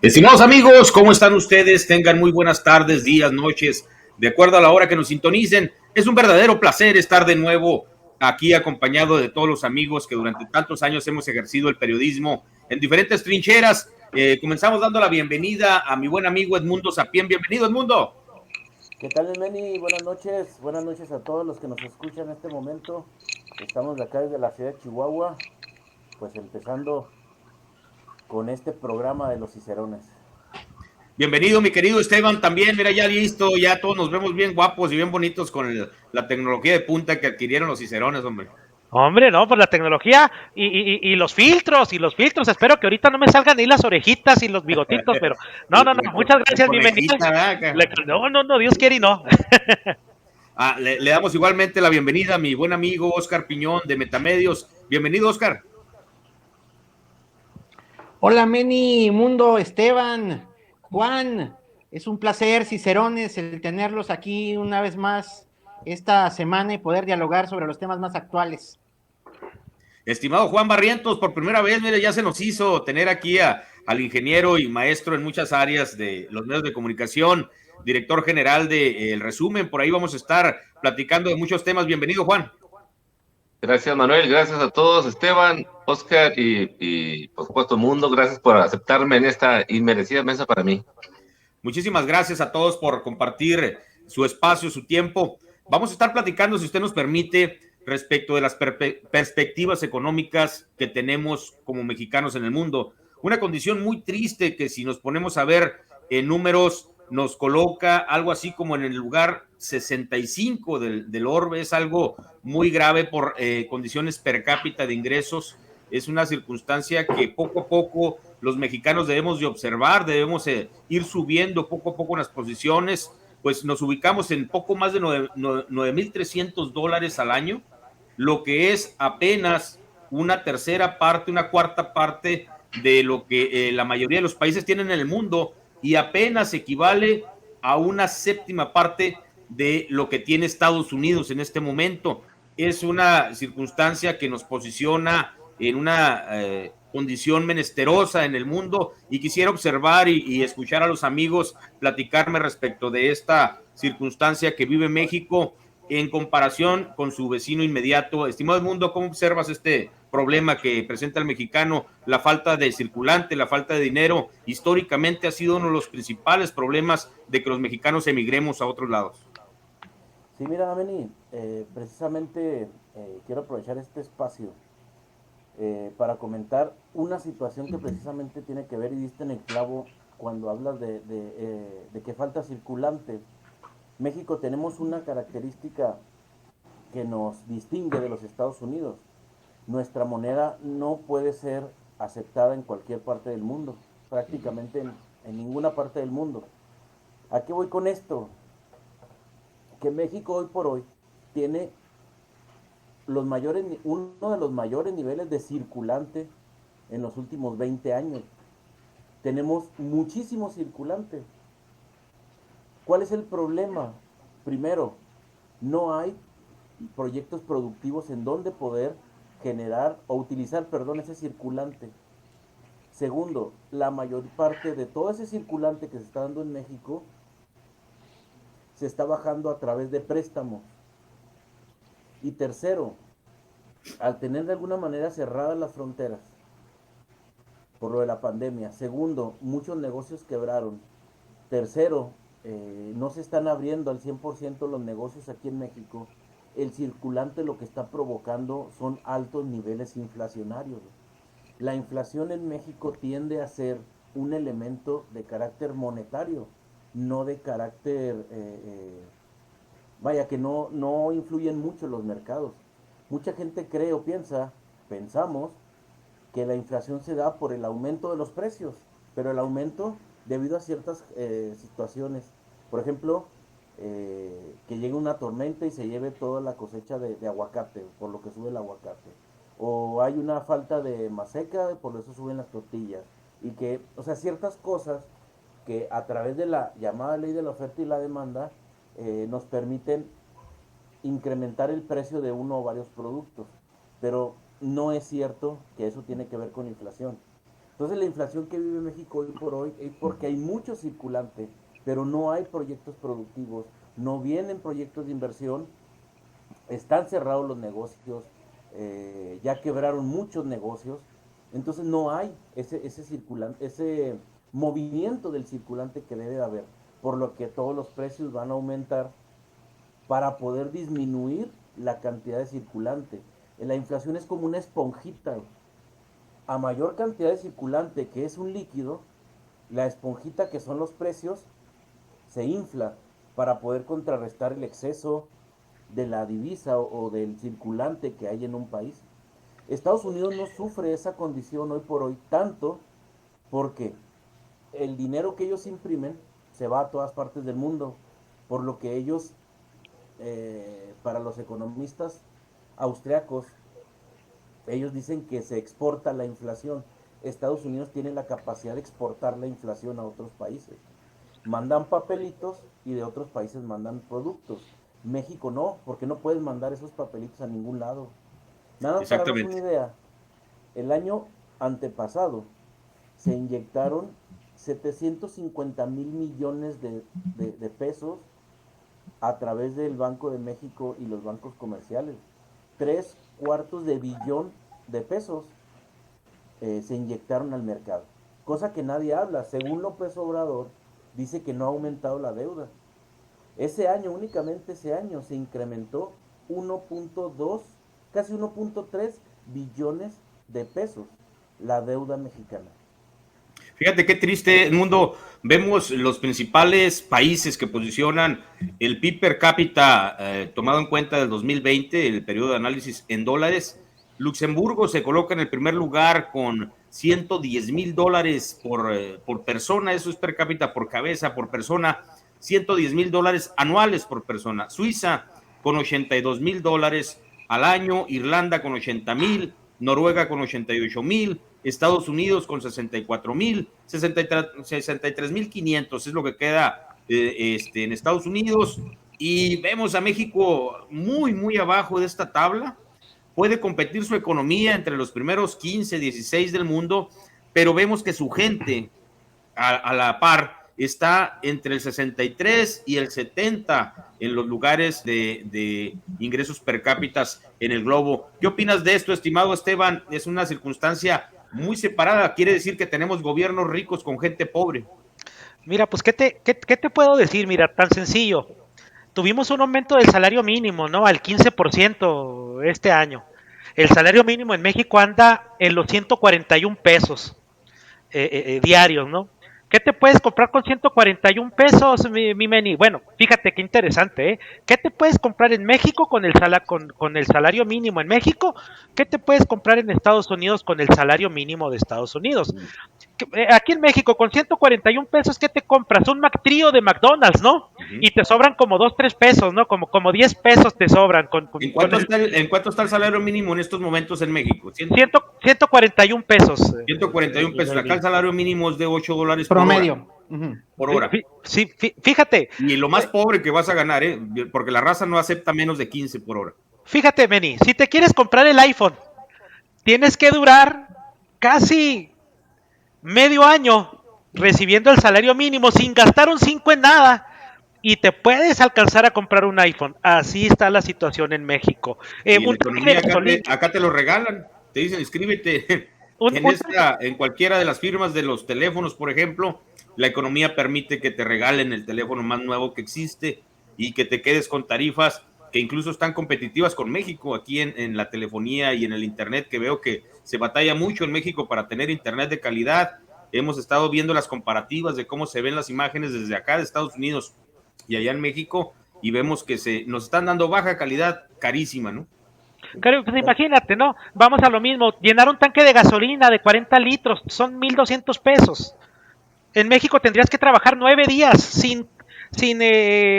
Estimados amigos, ¿cómo están ustedes? Tengan muy buenas tardes, días, noches, de acuerdo a la hora que nos sintonicen. Es un verdadero placer estar de nuevo aquí acompañado de todos los amigos que durante tantos años hemos ejercido el periodismo en diferentes trincheras. Comenzamos dando la bienvenida a mi buen amigo Edmundo Sapien. Bienvenido, Edmundo. ¿Qué tal, Meni? Buenas noches a todos los que nos escuchan en este momento. Estamos de acá desde la ciudad de Chihuahua, pues empezando con este programa de los Cicerones. Bienvenido, mi querido Esteban, también. Mira, ya listo, ya todos nos vemos bien guapos y bien bonitos con la tecnología de punta que adquirieron los Cicerones, hombre. Hombre, no, pues la tecnología y los filtros. Espero que ahorita no me salgan ni las orejitas y los bigotitos, pero no. Muchas La gracias, mi Meniel. conejita, ¿verdad? No, Dios quiere y no. Le damos igualmente la bienvenida a mi buen amigo Oscar Piñón de Metamedios. Bienvenido, Oscar. Hola Meni, Mundo, Esteban, Juan, es un placer, Cicerones, el tenerlos aquí una vez más esta semana y poder dialogar sobre los temas más actuales. Estimado Juan Barrientos, por primera vez, mire, ya se nos hizo tener aquí al ingeniero y maestro en muchas áreas de los medios de comunicación, director general de El Resumen. Por ahí vamos a estar platicando de muchos temas. Bienvenido, Juan. Gracias, Manuel. Gracias a todos, Esteban, Oscar por supuesto, Mundo. Gracias por aceptarme en esta inmerecida mesa para mí. Muchísimas gracias a todos por compartir su espacio, su tiempo. Vamos a estar platicando, si usted nos permite, respecto de las perspectivas económicas que tenemos como mexicanos en el mundo. Una condición muy triste que si nos ponemos a ver en números nos coloca algo así como en el lugar 65 del orbe. Es algo muy grave por condiciones per cápita de ingresos. Es una circunstancia que poco a poco los mexicanos debemos de observar, debemos ir subiendo poco a poco en las posiciones. Pues nos ubicamos en poco más de $9,300 al año, lo que es apenas una tercera parte, una cuarta parte de lo que la mayoría de los países tienen en el mundo, y apenas equivale a una séptima parte de lo que tiene Estados Unidos en este momento. Es una circunstancia que nos posiciona en una condición menesterosa en el mundo, y quisiera observar y escuchar a los amigos platicarme respecto de esta circunstancia que vive México en comparación con su vecino inmediato. Estimado Mundo, ¿cómo observas este problema que presenta el mexicano? La falta de circulante, la falta de dinero, históricamente ha sido uno de los principales problemas de que los mexicanos emigremos a otros lados. Sí, mira, Meni, precisamente quiero aprovechar este espacio para comentar una situación que precisamente tiene que ver y diste en el clavo cuando hablas de que falta circulante. México tenemos una característica que nos distingue de los Estados Unidos. Nuestra moneda no puede ser aceptada en cualquier parte del mundo, prácticamente en ninguna parte del mundo. ¿A qué voy con esto? Que México hoy por hoy tiene uno de los mayores niveles de circulante en los últimos 20 años. Tenemos muchísimo circulante. ¿Cuál es el problema? Primero, no hay proyectos productivos en donde poder generar o utilizar, perdón, ese circulante. Segundo, la mayor parte de todo ese circulante que se está dando en México se está bajando a través de préstamos. Y tercero, al tener de alguna manera cerradas las fronteras por lo de la pandemia. Segundo, muchos negocios quebraron. Tercero, no se están abriendo al 100% los negocios aquí en México. El circulante lo que está provocando son altos niveles inflacionarios. La inflación en México tiende a ser un elemento de carácter monetario, no de carácter, vaya, que no influyen mucho los mercados. Mucha gente cree o pensamos, que la inflación se da por el aumento de los precios, pero el aumento debido a ciertas situaciones. Por ejemplo, que llegue una tormenta y se lleve toda la cosecha de aguacate, por lo que sube el aguacate. O hay una falta de maseca, por eso suben las tortillas. Y que, o sea, ciertas cosas que a través de la llamada ley de la oferta y la demanda nos permiten incrementar el precio de uno o varios productos. Pero no es cierto que eso tiene que ver con inflación. Entonces la inflación que vive México hoy por hoy es porque hay mucho circulante, pero no hay proyectos productivos, no vienen proyectos de inversión, están cerrados los negocios, ya quebraron muchos negocios, entonces no hay ese movimiento del circulante que debe de haber, por lo que todos los precios van a aumentar para poder disminuir la cantidad de circulante. La inflación es como una esponjita. A mayor cantidad de circulante, que es un líquido, la esponjita, que son los precios, se infla para poder contrarrestar el exceso de la divisa o del circulante que hay en un país. Estados Unidos no sufre esa condición hoy por hoy tanto porque el dinero que ellos imprimen se va a todas partes del mundo, por lo que ellos, para los economistas austriacos, ellos dicen que se exporta la inflación. Estados Unidos tiene la capacidad de exportar la inflación a otros países. Mandan papelitos y de otros países mandan productos. México no, porque no puedes mandar esos papelitos a ningún lado. Nada más para darnos una idea, el año antepasado se inyectaron 750,000 millones de pesos a través del Banco de México y los bancos comerciales. 3/4 de billón de pesos se inyectaron al mercado, cosa que nadie habla. Según López Obrador, dice que no ha aumentado la deuda. Ese año, únicamente ese año, se incrementó 1.2, casi 1.3 billones de pesos la deuda mexicana. Fíjate qué triste el mundo. Vemos los principales países que posicionan el PIB per cápita tomado en cuenta del 2020, el periodo de análisis en dólares. Luxemburgo se coloca en el primer lugar con $110,000 por persona. Eso es per cápita, por cabeza, por persona. $110,000 anuales por persona. Suiza con $82,000 al año. Irlanda con 80,000. Noruega con 88,000. Estados Unidos con 64,000, 63,500 es lo que queda en Estados Unidos, y vemos a México muy, muy abajo de esta tabla. Puede competir su economía entre los primeros 15, 16 del mundo, pero vemos que su gente a la par está entre el 63 y el 70 en los lugares de ingresos per cápita en el globo. ¿Qué opinas de esto, estimado Esteban? Es una circunstancia muy separada, quiere decir que tenemos gobiernos ricos con gente pobre. Mira, pues, ¿qué te puedo decir? Mira, tan sencillo. Tuvimos un aumento del salario mínimo, ¿no? Al 15% este año. El salario mínimo en México anda en los 141 pesos diarios, ¿no? ¿Qué te puedes comprar con 141 pesos, mi Meni? Bueno, fíjate qué interesante, ¿eh? ¿Qué te puedes comprar en México con el salario mínimo en México? ¿Qué te puedes comprar en Estados Unidos con el salario mínimo de Estados Unidos? Aquí en México, con 141 pesos, ¿qué te compras? Un McTrio de McDonald's, ¿no? Y te sobran como 2, 3 pesos, ¿no? Como 10 pesos te sobran. ¿En cuánto está el salario mínimo en estos momentos en México? 141 pesos. 141 pesos. Acá el salario mínimo es de $8 promedio por hora. Sí, fíjate. Y lo más pobre que vas a ganar, porque la raza no acepta menos de 15 por hora. Fíjate, Meni, si te quieres comprar el iPhone, tienes que durar casi medio año recibiendo el salario mínimo sin gastar un 5 en nada, y te puedes alcanzar a comprar un iPhone. Así está la situación en México. Y la economía acá te lo regalan, te dicen inscríbete en cualquiera de las firmas de los teléfonos, por ejemplo. La economía permite que te regalen el teléfono más nuevo que existe y que te quedes con tarifas que incluso están competitivas con México aquí en la telefonía y en el internet, que veo que se batalla mucho en México para tener internet de calidad. Hemos estado viendo las comparativas de cómo se ven las imágenes desde acá de Estados Unidos y allá en México, y vemos que nos están dando baja calidad carísima, ¿no? Claro, pues imagínate, ¿no? Vamos a lo mismo, llenar un tanque de gasolina de 40 litros son 1,200 pesos. En México tendrías que trabajar 9 días sin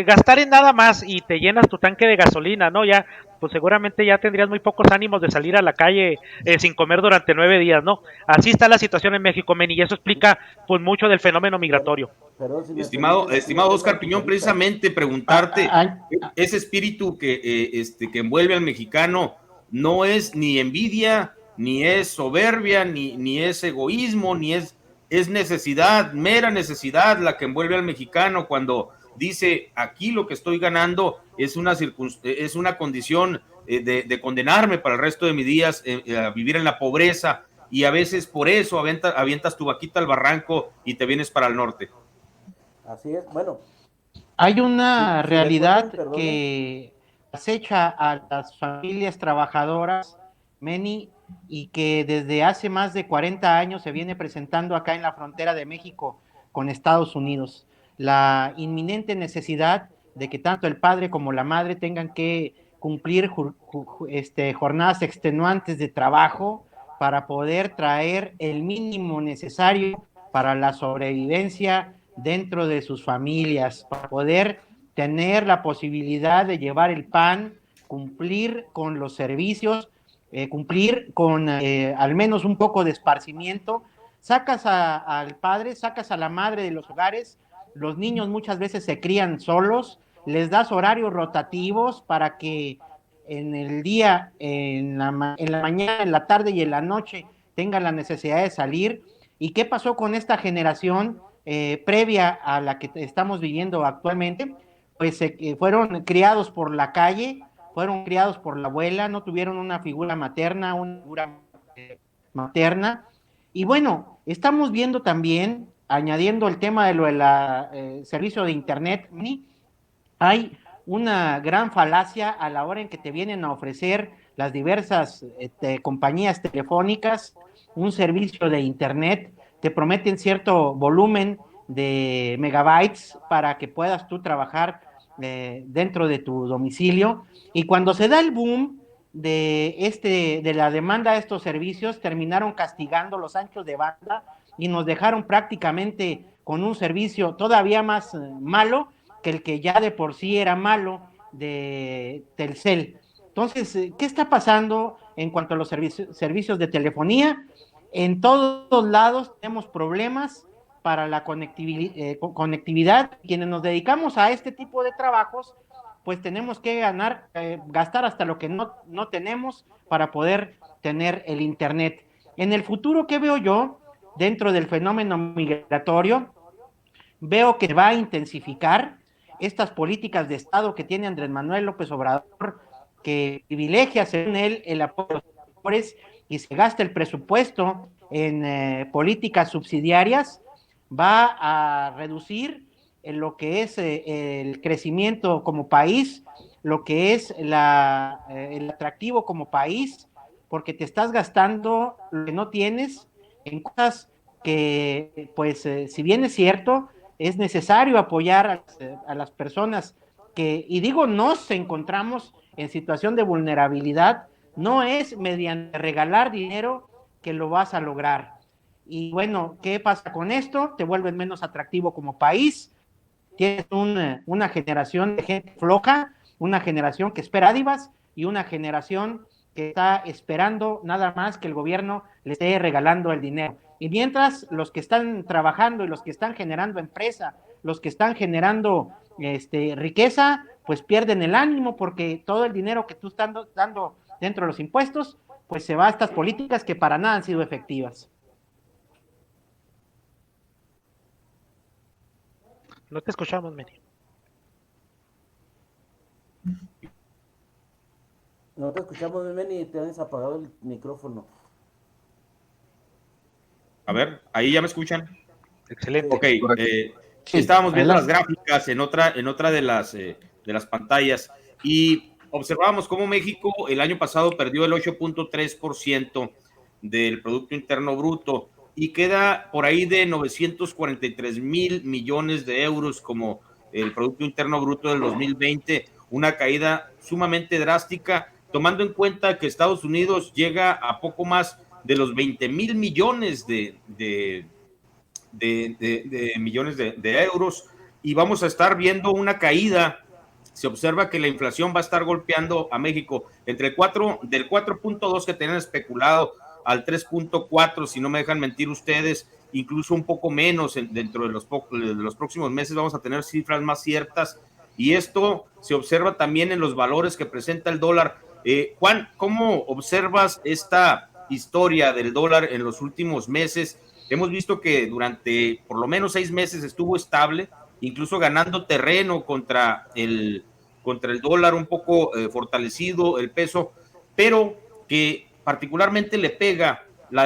gastar en nada más y te llenas tu tanque de gasolina, ¿no? Ya, pues seguramente ya tendrías muy pocos ánimos de salir a la calle sin comer durante 9 días, ¿no? Así está la situación en México, Meni, y eso explica pues mucho del fenómeno migratorio. Estimado Oscar Piñón, precisamente preguntarte, ese espíritu que envuelve al mexicano no es ni envidia ni es soberbia, ni es egoísmo, es necesidad, mera necesidad la que envuelve al mexicano cuando dice, aquí lo que estoy ganando es una condición de condenarme para el resto de mis días a vivir en la pobreza, y a veces por eso avientas tu vaquita al barranco y te vienes para el norte. Así es, bueno. Hay una si realidad recuerdan, que acecha a las familias trabajadoras, Meni, y que desde hace más de 40 años se viene presentando acá en la frontera de México con Estados Unidos. La inminente necesidad de que tanto el padre como la madre tengan que cumplir jornadas extenuantes de trabajo para poder traer el mínimo necesario para la sobrevivencia dentro de sus familias, para poder tener la posibilidad de llevar el pan, cumplir con los servicios, cumplir con al menos un poco de esparcimiento. Sacas al padre, sacas a la madre de los hogares, los niños muchas veces se crían solos, les das horarios rotativos para que en el día, en la mañana, en la tarde y en la noche tengan la necesidad de salir. ¿Y qué pasó con esta generación previa a la que estamos viviendo actualmente? Pues fueron criados por la calle, fueron criados por la abuela, no tuvieron una figura materna, una figura materna. Y bueno, estamos viendo también, añadiendo el tema de lo del servicio de internet, hay una gran falacia a la hora en que te vienen a ofrecer las diversas compañías telefónicas un servicio de internet, te prometen cierto volumen de megabytes para que puedas tú trabajar dentro de tu domicilio, y cuando se da el boom de la demanda de estos servicios, terminaron castigando los anchos de banda y nos dejaron prácticamente con un servicio todavía más malo que el que ya de por sí era malo de Telcel. Entonces, ¿qué está pasando en cuanto a los servicios de telefonía? En todos lados tenemos problemas para la conectividad. Quienes nos dedicamos a este tipo de trabajos, pues tenemos que gastar hasta lo que no tenemos para poder tener el internet. En el futuro, ¿qué veo yo? Dentro del fenómeno migratorio, veo que va a intensificar estas políticas de Estado que tiene Andrés Manuel López Obrador, que privilegia, según él, el apoyo a los pobres y se gasta el presupuesto en políticas subsidiarias, va a reducir lo que es el crecimiento como país, lo que es el atractivo como país, porque te estás gastando lo que no tienes en cosas que, pues, si bien es cierto, es necesario apoyar a las personas que, y digo, nos encontramos en situación de vulnerabilidad, no es mediante regalar dinero que lo vas a lograr. Y bueno, ¿qué pasa con esto? Te vuelves menos atractivo como país, tienes una generación de gente floja, una generación que espera dádivas y una generación que está esperando nada más que el gobierno le esté regalando el dinero. Y mientras los que están trabajando y los que están generando empresa, los que están generando riqueza, pues pierden el ánimo porque todo el dinero que tú estás dando dentro de los impuestos, pues se va a estas políticas que para nada han sido efectivas. No te escuchamos, Meni. No te escuchamos, Meni, te has apagado el micrófono. A ver, ahí ya me escuchan. Excelente. Ok, estábamos viendo las gráficas en otra de las pantallas y observábamos cómo México el año pasado perdió el 8.3% del Producto Interno Bruto y queda por ahí de 943,000 millones de euros como el Producto Interno Bruto del 2020, una caída sumamente drástica, tomando en cuenta que Estados Unidos llega a poco más de los 20,000 millones de millones de euros, y vamos a estar viendo una caída. Se observa que la inflación va a estar golpeando a México del 4.2 que tenían especulado al 3.4, si no me dejan mentir ustedes, incluso un poco menos dentro de los próximos meses vamos a tener cifras más ciertas, y esto se observa también en los valores que presenta el dólar. Juan, ¿cómo observas esta historia del dólar en los últimos meses. Hemos visto que durante por lo menos 6 meses estuvo estable, incluso ganando terreno contra el dólar, un poco fortalecido el peso, pero que particularmente le pega la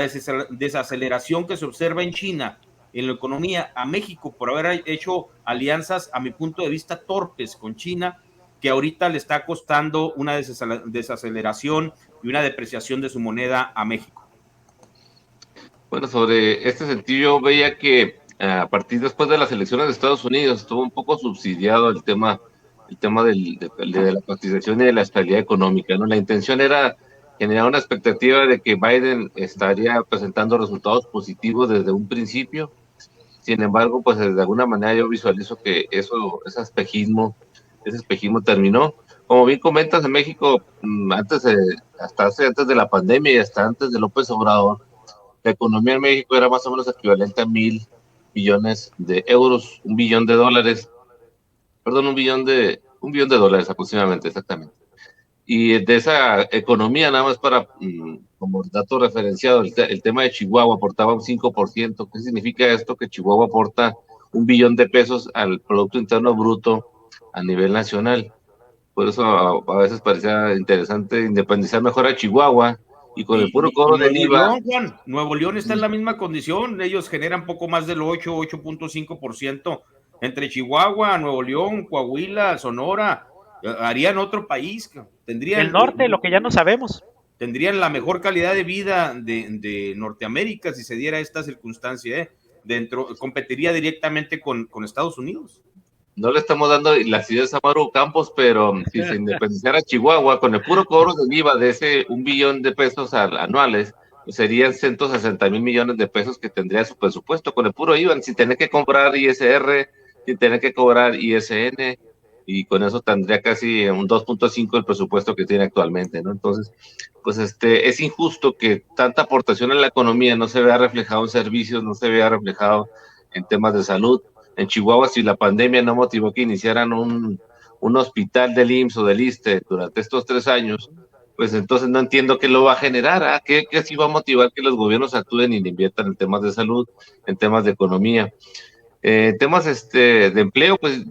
desaceleración que se observa en China en la economía a México por haber hecho alianzas, a mi punto de vista, torpes con China, que ahorita le está costando una desaceleración y una depreciación de su moneda a México. Bueno, sobre este sentido, yo veía que a partir después de las elecciones de Estados Unidos estuvo un poco subsidiado el tema de la cotización y de la estabilidad económica, ¿no? La intención era generar una expectativa de que Biden estaría presentando resultados positivos desde un principio. Sin embargo, pues de alguna manera yo visualizo que ese espejismo terminó. Como bien comentas, en México, antes de la pandemia y hasta antes de López Obrador, la economía en México era más o menos equivalente a 1.000 billones de euros, 1 billón de dólares, perdón, un billón de dólares aproximadamente, exactamente. Y de esa economía, nada más como dato referenciado, el tema de Chihuahua aportaba un 5%. ¿Qué significa esto? Que Chihuahua aporta 1 billón de pesos al Producto Interno Bruto a nivel nacional. Por eso a veces parecía interesante independizar mejor a Chihuahua y con el puro Y cobro del Nuevo IVA. León, Juan, Nuevo León está en la misma condición, ellos generan poco más del 8.5%. Entre Chihuahua, Nuevo León, Coahuila, Sonora, harían otro país, El norte, lo que ya no sabemos. tendrían la mejor calidad de vida de Norteamérica si se diera esta circunstancia, competiría directamente con Estados Unidos. No le estamos dando las ideas a Maru Campos, pero si se independizara Chihuahua con el puro cobro del IVA de ese 1 billón de pesos anuales, pues serían 160.000 millones de pesos que tendría su presupuesto con el puro IVA, sin tener que comprar ISR, sin tener que cobrar ISN, y con eso tendría casi un 2.5 el presupuesto que tiene actualmente, ¿no? Entonces, pues es injusto que tanta aportación en la economía no se vea reflejado en servicios, no se vea reflejado en temas de salud. En Chihuahua, si la pandemia no motivó que iniciaran un hospital del IMSS o del ISSSTE durante estos 3 años, pues entonces no entiendo qué lo va a generar, ¿qué sí va a motivar que los gobiernos actúen y inviertan en temas de salud, en temas de economía? Temas de empleo, pues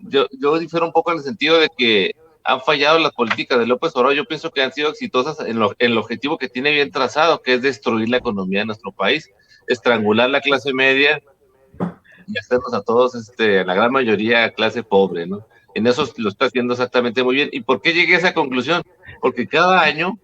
yo difiero un poco en el sentido de que han fallado las políticas de López Obrador. Yo pienso que han sido exitosas en el objetivo que tiene bien trazado, que es destruir la economía de nuestro país, estrangular la clase media y hacernos a todos, a la gran mayoría, clase pobre, ¿no? En eso lo está haciendo exactamente muy bien. ¿Y por qué llegué a esa conclusión? Porque cada año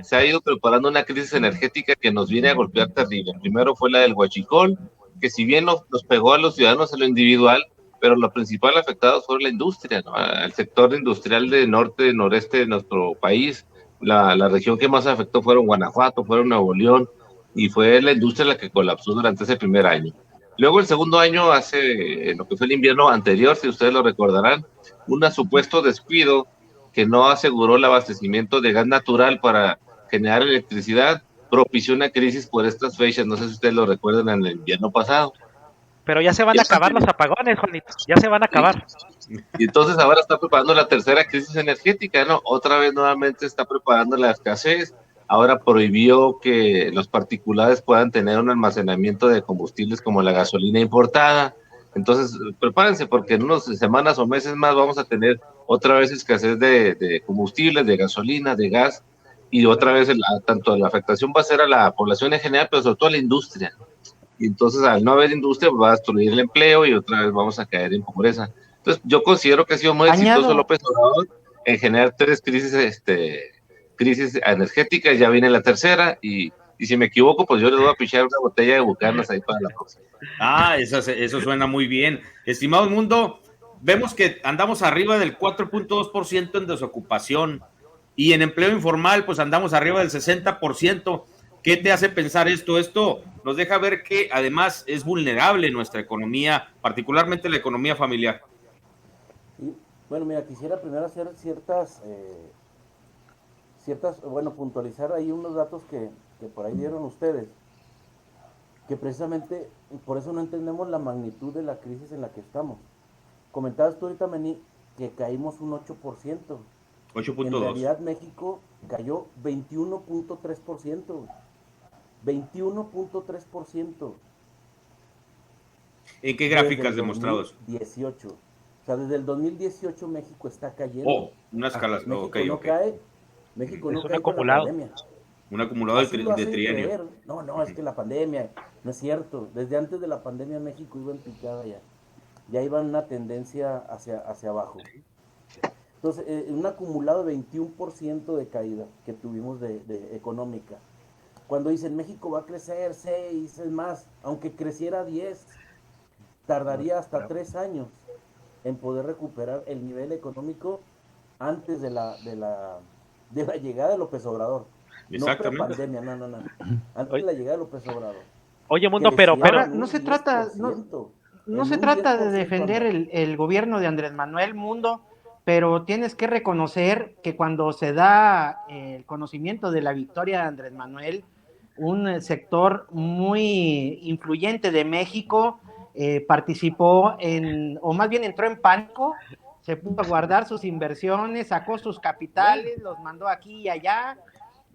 se ha ido preparando una crisis energética que nos viene a golpear terrible. Primero fue la del huachicol, que si bien nos pegó a los ciudadanos en lo individual, pero lo principal afectado fue la industria, ¿no? El sector industrial del norte, noreste de nuestro país. La región que más afectó fueron Guanajuato, fueron Nuevo León, y fue la industria la que colapsó durante ese primer año. Luego el segundo año, en lo que fue el invierno anterior, si ustedes lo recordarán, un supuesto descuido que no aseguró el abastecimiento de gas natural para generar electricidad, propició una crisis por estas fechas. No sé si ustedes lo recuerdan en el invierno pasado. Pero ya se van a acabar los apagones, Juanito. Ya se van a acabar. Y entonces ahora está preparando la tercera crisis energética, ¿no? Otra vez nuevamente está preparando la escasez. Ahora prohibió que los particulares puedan tener un almacenamiento de combustibles como la gasolina importada. Entonces, prepárense porque en unas semanas o meses más vamos a tener otra vez escasez de combustibles, de gasolina, de gas, y otra vez tanto la afectación va a ser a la población en general, pero sobre todo a la industria. Y entonces, al no haber industria, pues va a destruir el empleo y otra vez vamos a caer en pobreza. Entonces, yo considero que ha sido muy exitoso López Obrador en generar 3 crisis energéticas. Ya viene la tercera, y si me equivoco, pues yo les voy a pichar una botella de Bucanas ahí para la próxima. Eso suena muy bien. Estimado mundo, vemos que andamos arriba del 4.2% en desocupación y en empleo informal, pues andamos arriba del 60%. ¿Qué te hace pensar esto? Esto nos deja ver que además es vulnerable nuestra economía, particularmente la economía familiar. Y, bueno, mira, quisiera primero hacer bueno, puntualizar ahí unos datos que por ahí dieron ustedes, que precisamente por eso no entendemos la magnitud de la crisis en la que estamos. Comentabas tú ahorita, Meni, que caímos un 8%. 8.2. En realidad México cayó 21.3%. 21.3%. ¿En qué Desde gráficas el demostrados? 2018. O sea, desde el 2018 México está cayendo. Oh, una escala, ok, México no ok. cae, México Es no un cae con la acumulado. pandemia. Un acumulado Así lo de hacen trienio. creer. No, no, es que la pandemia, no es cierto. Desde antes de la pandemia México iba en picada ya. Ya iba en una tendencia hacia abajo. Entonces, un acumulado de 21% de caída que tuvimos de económica. Cuando dicen México va a crecer 6, es más, aunque creciera 10, tardaría hasta 3 años en poder recuperar el nivel económico antes de la llegada de López Obrador. No Exactamente. prepandemia, no, no, no. Antes de Oye, la llegada de López Obrador. oye, Mundo, Crecieron Ahora, en no un se diez trata, por no, ciento no En se un diez trata de por ciento defender anda. el gobierno de Andrés Manuel Mundo, pero tienes que reconocer que cuando se da el conocimiento de la victoria de Andrés Manuel, un sector muy influyente de México participó o más bien entró en pánico, se pudo guardar sus inversiones, sacó sus capitales, los mandó aquí y allá.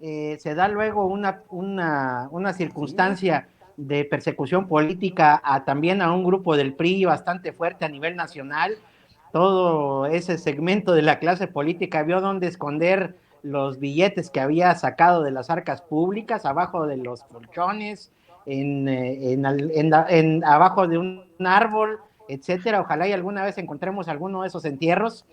Se da luego una Sí, circunstancia de persecución política también a un grupo del PRI bastante fuerte a nivel nacional. Todo ese segmento de la clase política vio dónde esconder los billetes que había sacado de las arcas públicas, abajo de los colchones, abajo de un árbol, etcétera. Ojalá y alguna vez encontremos alguno de esos entierros,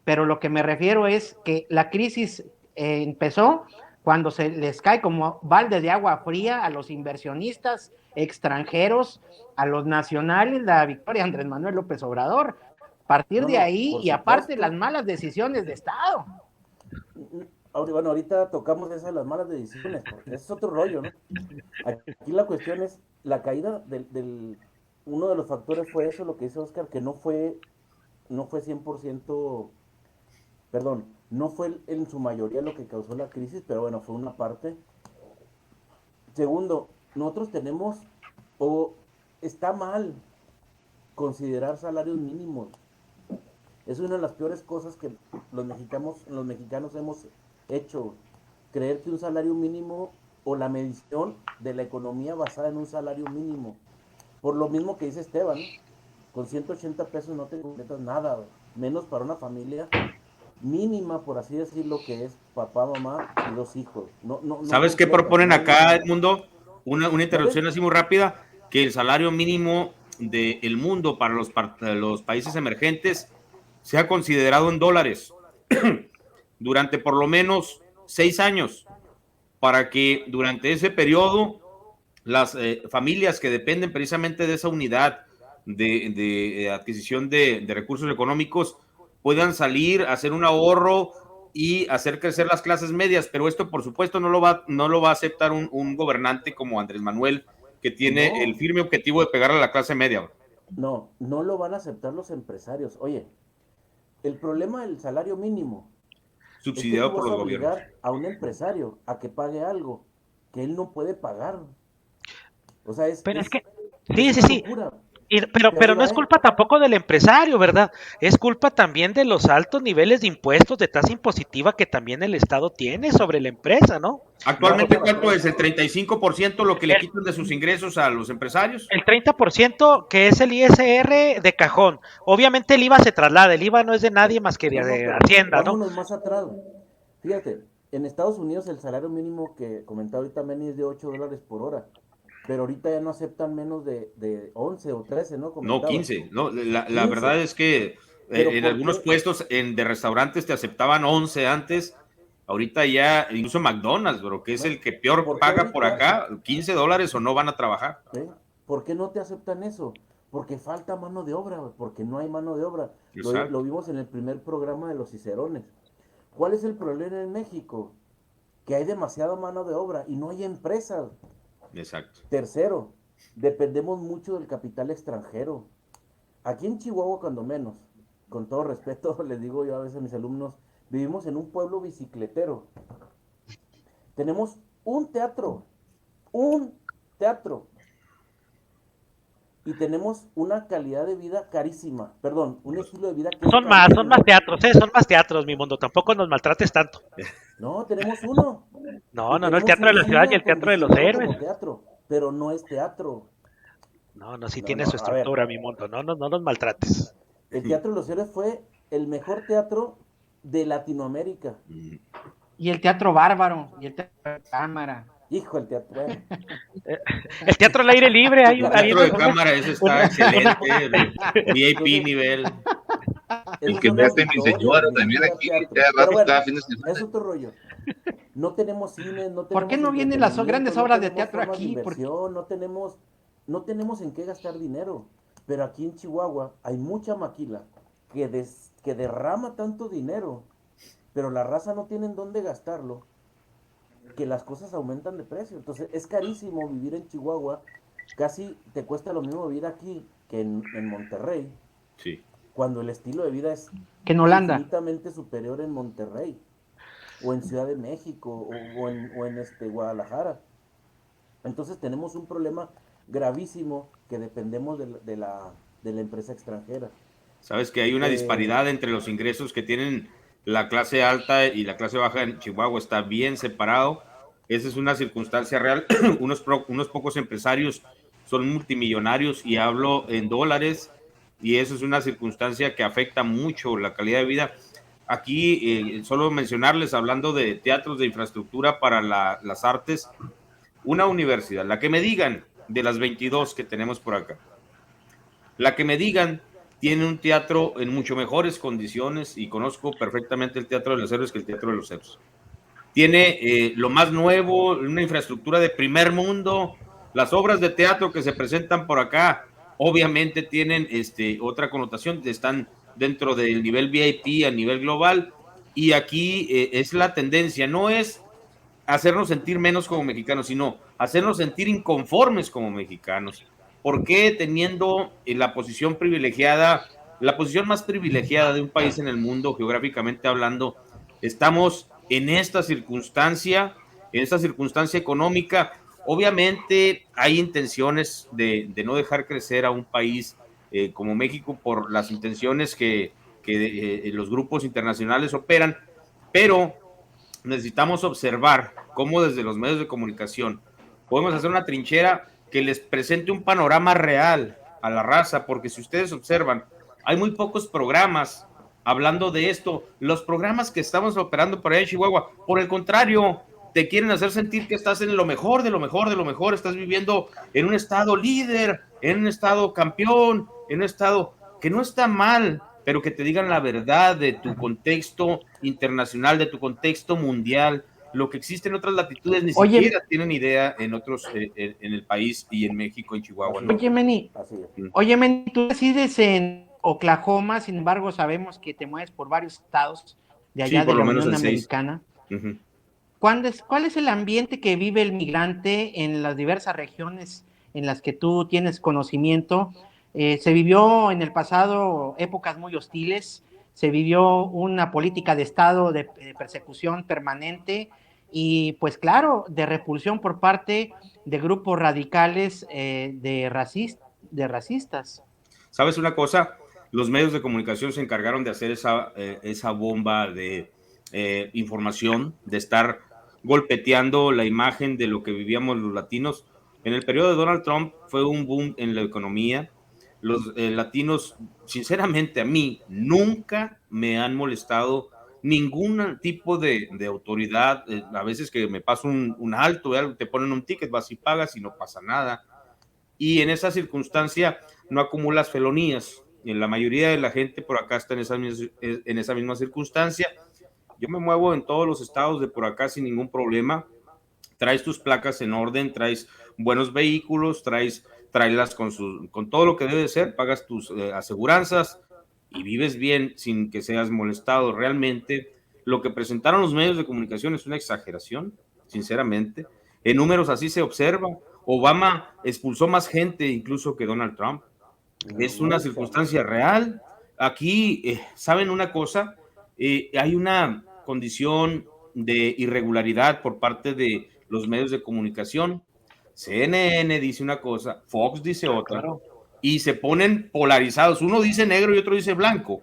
pero lo que me refiero es que la crisis empezó cuando se les cae como balde de agua fría a los inversionistas extranjeros, a los nacionales, la victoria de Andrés Manuel López Obrador. A partir no, de no, ahí, por y aparte las supuesto. malas decisiones de Estado. Bueno, ahorita tocamos esas de las malas decisiones, porque ese es otro rollo, ¿no? Aquí la cuestión es la caída uno de los factores fue eso, lo que dice Oscar, que no fue 100%, perdón, no fue en su mayoría lo que causó la crisis, pero bueno, fue una parte. Segundo, nosotros tenemos, o está mal considerar salarios mínimos. Es una de las peores cosas que los mexicanos hemos hecho. Creer que un salario mínimo o la medición de la economía basada en un salario mínimo. Por lo mismo que dice Esteban, con 180 pesos no te completas nada, menos para una familia mínima, por así decirlo, que es papá, mamá y 2 hijos. No, no, no ¿Sabes qué completas, proponen no hay acá, manera. Edmundo? Una ¿Vale? interrupción así muy rápida, que el salario mínimo del mundo para los países emergentes sea considerado en dólares durante por lo menos 6 años, para que durante ese periodo las familias que dependen precisamente de esa unidad de adquisición de recursos económicos puedan salir, hacer un ahorro y hacer crecer las clases medias, pero esto por supuesto no lo va a aceptar un gobernante como Andrés Manuel, que tiene el No, firme objetivo de pegar a la clase media. no, no lo van a aceptar los empresarios. Oye, el problema del salario mínimo es que tú Subsidiado por vas a los gobiernos. obligar a un empresario a que pague algo que él no puede pagar. O sea, es, pero es es, que, es sí, sí, una sí. locura. Pero, Pero ahí pero no va, es culpa tampoco del empresario, ¿verdad? Es culpa también de los altos niveles de impuestos, de tasa impositiva que también el Estado tiene sobre la empresa, ¿no? No, Actualmente, bueno, ¿cuánto espérame. es? ¿El 35% lo que le El, quitan de sus ingresos a los empresarios? el 30% que es el ISR de cajón. Obviamente el IVA se traslada, el IVA no es de nadie más que No, no, de pero Hacienda, ¿no? vámonos más atrás. Fíjate, en Estados Unidos el salario mínimo que comentaba ahorita Manny es de $8 por hora. Pero ahorita ya no aceptan menos de 11 o 13, ¿no? No, Comentabas. 15. No, la verdad 15. es que Pero en ¿por algunos qué? puestos de restaurantes te aceptaban 11 antes. Ahorita ya, incluso McDonald's, bro, que es No. el que peor ¿Por qué paga por ahorita? acá, $15 o no van a trabajar. ¿Eh? ¿Por qué no te aceptan eso? Porque falta mano de obra, porque no hay mano de obra. Lo Exacto, vimos en el primer programa de los Cicerones. ¿Cuál es el problema en México? Que hay demasiada mano de obra y no hay empresas. exacto. Tercero, dependemos mucho del capital extranjero. Aquí en Chihuahua, cuando menos, con todo respeto, les digo yo a veces a mis alumnos, vivimos en un pueblo bicicletero. Tenemos un teatro, y tenemos una calidad de vida carísima, perdón, un estilo de vida que es Son carísimo. más teatros, son más teatros, mi mundo. Tampoco nos maltrates tanto. No, tenemos uno. No, Y no, el tenemos Teatro de un la Ciudad y cine el Teatro de los acondicionado Héroes. como teatro, pero no es teatro. No, no, sí No, tiene no, su a ver, estructura, mi mundo. No, no, no nos maltrates. el Teatro de los Héroes fue el mejor teatro de Latinoamérica. Y el teatro bárbaro, y el teatro de cámara. Hijo, el teatro, bueno, El Teatro al aire libre, el El teatro teatro de cámara, ese está excelente, VIP Entonces, nivel. El esos que son me hace mi auditorios señora donde también ir a aquí, teatro. cada Pero rato, cada bueno, fin de semana. es otro rollo. No tenemos cines, no ¿Por qué tenemos no vienen las entretenimiento, grandes no obras de tenemos teatro formas de aquí? Porque inversión, no tenemos en qué gastar dinero. Pero aquí en Chihuahua hay mucha maquila que derrama tanto dinero, pero la raza no tiene en dónde gastarlo, que las cosas aumentan de precio. Entonces es carísimo vivir en Chihuahua, casi te cuesta lo mismo vivir aquí que en Monterrey, Sí. cuando el estilo de vida es que en Holanda. infinitamente superior en Monterrey, o en Ciudad de México, o en Guadalajara. Entonces tenemos un problema gravísimo que dependemos de la empresa extranjera. Sabes que hay una Eh, disparidad entre los ingresos que tienen la clase alta y la clase baja en Chihuahua, está bien separado. Esa es una circunstancia real. Unos pocos empresarios son multimillonarios y hablo en dólares, y eso es una circunstancia que afecta mucho la calidad de vida. Aquí, solo mencionarles, hablando de teatros, de infraestructura para las artes, una universidad, la que me digan de las 22 que tenemos por acá, la que me digan tiene un teatro en mucho mejores condiciones, y conozco perfectamente el Teatro de los Héroes que el Teatro de los Héroes. Tiene lo más nuevo, una infraestructura de primer mundo. Las obras de teatro que se presentan por acá obviamente tienen otra connotación, están dentro del nivel VIP a nivel global, y aquí es la tendencia, no es hacernos sentir menos como mexicanos, sino hacernos sentir inconformes como mexicanos. ¿Por qué teniendo la posición privilegiada, la posición más privilegiada de un país en el mundo, geográficamente hablando, estamos en esta circunstancia económica? Obviamente hay intenciones de no dejar crecer a un país como México por las intenciones que los grupos internacionales operan, pero necesitamos observar cómo desde los medios de comunicación podemos hacer una trinchera que les presente un panorama real a la raza, porque si ustedes observan, hay muy pocos programas hablando de esto. Los programas que estamos operando por ahí en Chihuahua, por el contrario, te quieren hacer sentir que estás en lo mejor, de lo mejor, de lo mejor, estás viviendo en un estado líder, en un estado campeón, en un estado que no está mal, pero que te digan la verdad de tu contexto internacional, de tu contexto mundial. Lo que existe en otras latitudes ni Oye, siquiera tienen idea en otros, en el país y en México, en Chihuahua, así ¿no? es, oye, Meni, así es. oye, Meni, tú resides en Oklahoma, sin embargo, sabemos que te mueves por varios estados de Sí, allá de por lo la menos Unión en 6. Americana. Uh-huh. ¿Cuál es el ambiente que vive el migrante en las diversas regiones en las que tú tienes conocimiento? Se vivió en el pasado épocas muy hostiles, se vivió una política de Estado de persecución permanente y pues claro, de repulsión por parte de grupos radicales de racistas. ¿Sabes una cosa? Los medios de comunicación se encargaron de hacer esa bomba de información, de estar golpeteando la imagen de lo que vivíamos los latinos. En el periodo de Donald Trump fue un boom en la economía. Los latinos, sinceramente, a mí nunca me han molestado ningún tipo de autoridad. A veces que me paso un alto, te ponen un ticket, vas y pagas y no pasa nada. Y en esa circunstancia no acumulas felonías. Y la mayoría de la gente por acá está en esa misma circunstancia. Yo me muevo en todos los estados de por acá sin ningún problema. Traes tus placas en orden, traes buenos vehículos, traes con todo lo que debe ser, pagas tus aseguranzas y vives bien sin que seas molestado. Realmente lo que presentaron los medios de comunicación es una exageración, sinceramente. En números así se observa. Obama expulsó más gente incluso que Donald Trump. Es una Mucha, circunstancia mucha. real. Aquí, ¿saben una cosa? Hay una condición de irregularidad por parte de los medios de comunicación. CNN dice una cosa, Fox dice otra, Claro. y se ponen polarizados. Uno dice negro y otro dice blanco.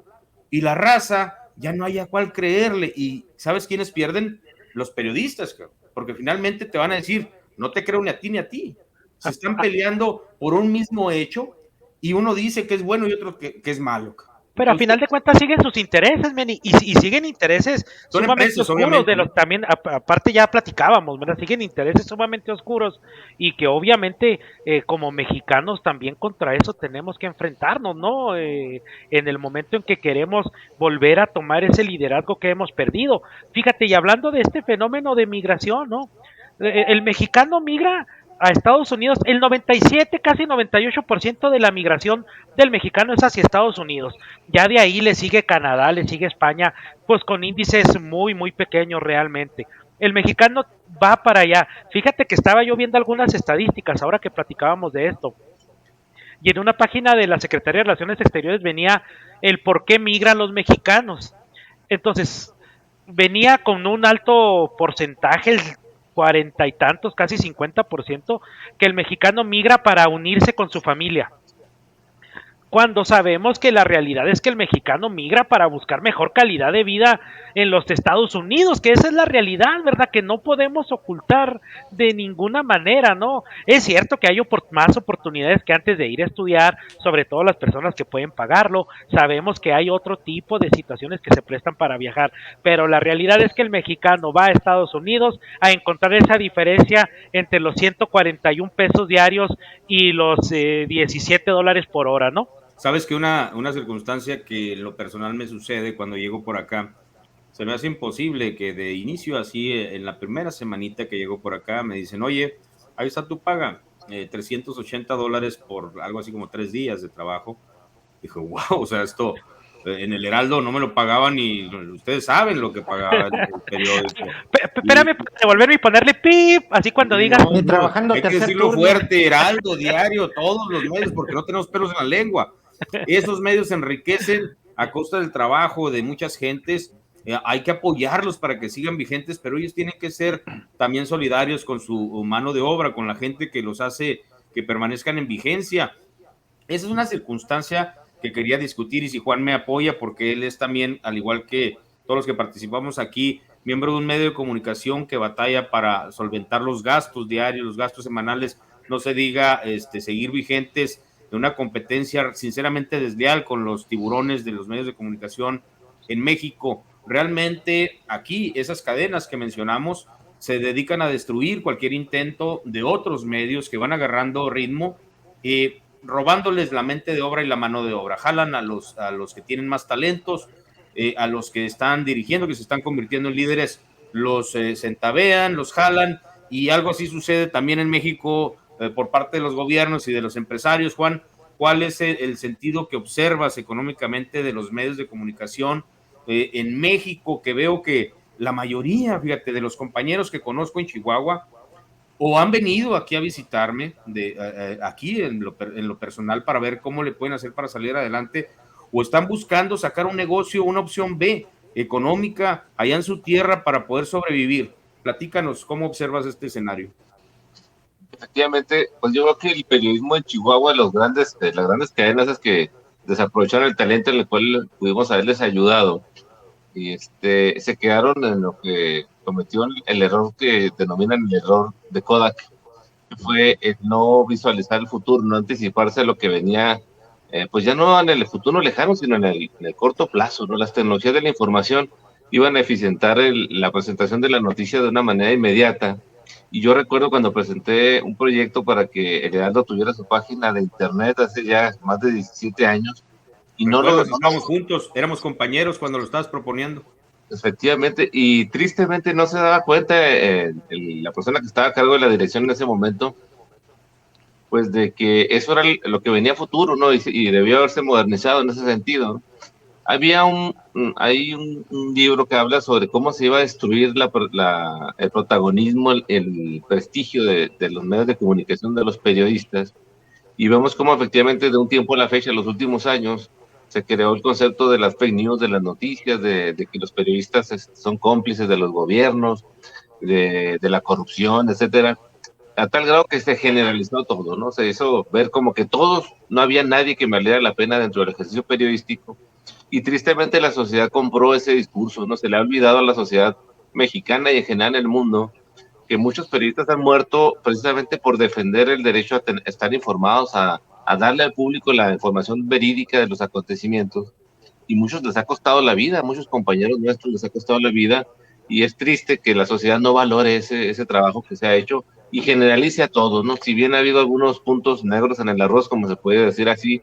Y la raza ya no hay a cuál creerle. ¿Y sabes quiénes pierden? Los periodistas, porque finalmente te van a decir, no te creo ni a ti ni a ti. Se están peleando por un mismo hecho y uno dice que es bueno y otro que es malo. Pero a final de cuentas siguen sus intereses, Meni, y siguen intereses son sumamente empresas, oscuros, de los también, aparte ya platicábamos, ¿verdad? Siguen intereses sumamente oscuros y que obviamente como mexicanos también contra eso tenemos que enfrentarnos, ¿no? En el momento en que queremos volver a tomar ese liderazgo que hemos perdido. Fíjate, y hablando de este fenómeno de migración, ¿no? El mexicano migra a Estados Unidos, el 97, casi 98% de la migración del mexicano es hacia Estados Unidos. Ya de ahí le sigue Canadá, le sigue España, pues con índices muy, muy pequeños realmente. El mexicano va para allá. Fíjate que estaba yo viendo algunas estadísticas ahora que platicábamos de esto. Y en una página de la Secretaría de Relaciones Exteriores venía el por qué migran los mexicanos. Entonces, venía con un alto porcentaje, el 40 y tantos, casi 50%, que el mexicano migra para unirse con su familia. Cuando sabemos que la realidad es que el mexicano migra para buscar mejor calidad de vida en los Estados Unidos, que esa es la realidad, ¿verdad? Que no podemos ocultar de ninguna manera, ¿no? Es cierto que hay más oportunidades que antes de ir a estudiar, sobre todo las personas que pueden pagarlo, sabemos que hay otro tipo de situaciones que se prestan para viajar, pero la realidad es que el mexicano va a Estados Unidos a encontrar esa diferencia entre los 141 pesos diarios y los $17 por hora, ¿no? Sabes que una circunstancia que en lo personal me sucede cuando llego por acá, se me hace imposible que de inicio así, en la primera semanita que llego por acá, me dicen, oye, ahí está tu paga, $380 por algo así como 3 días de trabajo. Dijo, wow, o sea, esto en el Heraldo no me lo pagaban y ustedes saben lo que pagaba el periódico. Espérame, devolverme y ponerle pip, así cuando digas. No, trabajando hay que tercer decirlo turno. fuerte, Heraldo, Diario, todos los medios, porque no tenemos pelos en la lengua. Esos medios enriquecen a costa del trabajo de muchas gentes. Hay que apoyarlos para que sigan vigentes, pero ellos tienen que ser también solidarios con su mano de obra, con la gente que los hace que permanezcan en vigencia. Esa es una circunstancia que quería discutir y si Juan me apoya, porque él es también, al igual que todos los que participamos aquí, miembro de un medio de comunicación que batalla para solventar los gastos diarios, los gastos semanales, no se diga seguir vigentes de una competencia sinceramente desleal con los tiburones de los medios de comunicación en México. Realmente aquí esas cadenas que mencionamos se dedican a destruir cualquier intento de otros medios que van agarrando ritmo, robándoles la mente de obra y la mano de obra. Jalan a los que tienen más talentos, a los que están dirigiendo, que se están convirtiendo en líderes, los centavean, los jalan, y algo así sucede también en México por parte de los gobiernos y de los empresarios. Juan, ¿cuál es el sentido que observas económicamente de los medios de comunicación en México? Que veo que la mayoría, fíjate, de los compañeros que conozco en Chihuahua, o han venido aquí a visitarme, aquí en lo personal, para ver cómo le pueden hacer para salir adelante, o están buscando sacar un negocio, una opción B económica allá en su tierra para poder sobrevivir. Platícanos, ¿cómo observas este escenario? Efectivamente, pues yo creo que el periodismo en Chihuahua, las grandes cadenas es que desaprovecharon el talento en el cual pudimos haberles ayudado y se quedaron en lo que cometió el error que denominan el error de Kodak, que fue el no visualizar el futuro, no anticiparse a lo que venía, pues ya no en el futuro lejano, sino en el corto plazo, ¿no? Las tecnologías de la información iban a eficientar la presentación de la noticia de una manera inmediata. Y yo recuerdo cuando presenté un proyecto para que el Heraldo tuviera su página de internet hace ya más de 17 años. Y estábamos juntos, éramos compañeros cuando lo estabas proponiendo. Efectivamente, y tristemente no se daba cuenta la persona que estaba a cargo de la dirección en ese momento, pues de que eso era lo que venía a futuro, ¿no? Y debió haberse modernizado en ese sentido. Hay un libro que habla sobre cómo se iba a destruir el protagonismo, el prestigio de los medios de comunicación, de los periodistas, y vemos cómo efectivamente de un tiempo a la fecha, en los últimos años, se creó el concepto de las fake news, de las noticias, de que los periodistas son cómplices de los gobiernos, de la corrupción, etcétera. a tal grado que se generalizó todo, ¿no? Se hizo ver como que todos, no había nadie que valiera la pena dentro del ejercicio periodístico, y tristemente la sociedad compró ese discurso, ¿no? Se le ha olvidado a la sociedad mexicana y en general en el mundo que muchos periodistas han muerto precisamente por defender el derecho a estar informados, a darle al público la información verídica de los acontecimientos, y muchos les ha costado la vida, a muchos compañeros nuestros les ha costado la vida, y es triste que la sociedad no valore ese trabajo que se ha hecho y generalice a todos, ¿no? Si bien ha habido algunos puntos negros en el arroz, como se puede decir así,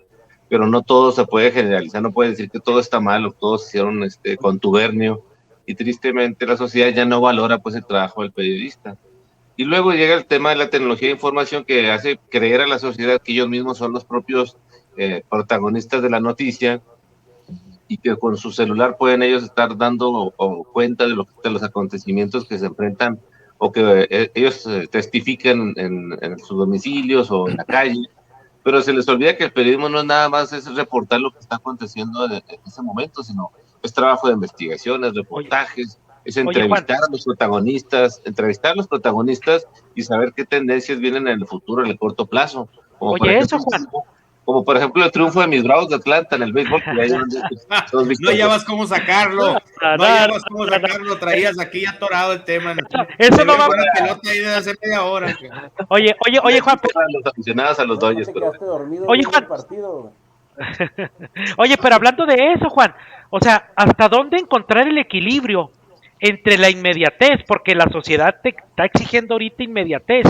pero no todo se puede generalizar, no puede decir que todo está mal o todos hicieron contubernio, y tristemente la sociedad ya no valora pues el trabajo del periodista. Y luego llega el tema de la tecnología de información que hace creer a la sociedad que ellos mismos son los propios protagonistas de la noticia, y que con su celular pueden ellos estar dando cuenta de los acontecimientos que se enfrentan o que ellos testifican en sus domicilios o en la calle, pero se les olvida que el periodismo no es nada más es reportar lo que está aconteciendo en ese momento, sino es trabajo de investigaciones, reportajes, es entrevistar a los protagonistas y saber qué tendencias vienen en el futuro, en el corto plazo. Como por ejemplo, Juan. Como por ejemplo el triunfo de mis Bravos de Atlanta en el béisbol, que ya llevan no hallabas cómo sacarlo, traías aquí atorado el tema. Eso no va a pelota ahí de hace media hora. Oye, Juan. Los aficionados a los Dodgers, pero... Oye, Juan. Oye, pero hablando de eso, Juan, o sea, ¿hasta dónde encontrar el equilibrio entre la inmediatez? Porque la sociedad te está exigiendo ahorita inmediatez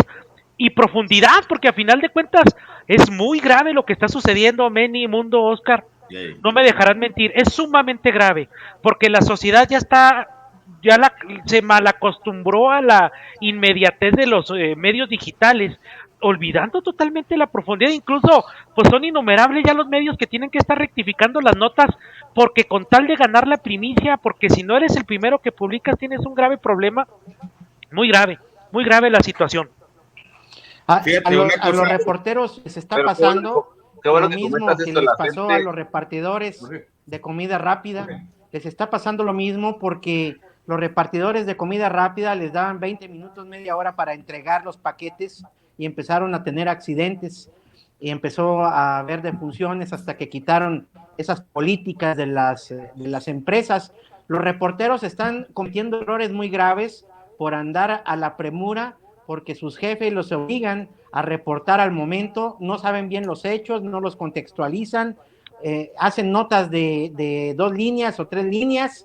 y profundidad, porque a final de cuentas es muy grave lo que está sucediendo, Manny, Mundo, Oscar. No me dejarán mentir, es sumamente grave, porque la sociedad se malacostumbró a la inmediatez de los medios digitales, olvidando totalmente la profundidad. Incluso pues son innumerables ya los medios que tienen que estar rectificando las notas, porque con tal de ganar la primicia, porque si no eres el primero que publicas tienes un grave problema, muy grave la situación. A los reporteros les está pasando lo mismo que les pasó a los repartidores de comida rápida. Les está pasando lo mismo porque los repartidores de comida rápida les daban 20 minutos, media hora para entregar los paquetes y empezaron a tener accidentes y empezó a haber defunciones hasta que quitaron esas políticas de las empresas. Los reporteros están cometiendo errores muy graves por andar a la premura, porque sus jefes los obligan a reportar al momento, no saben bien los hechos, no los contextualizan, hacen notas de 2 líneas o 3 líneas,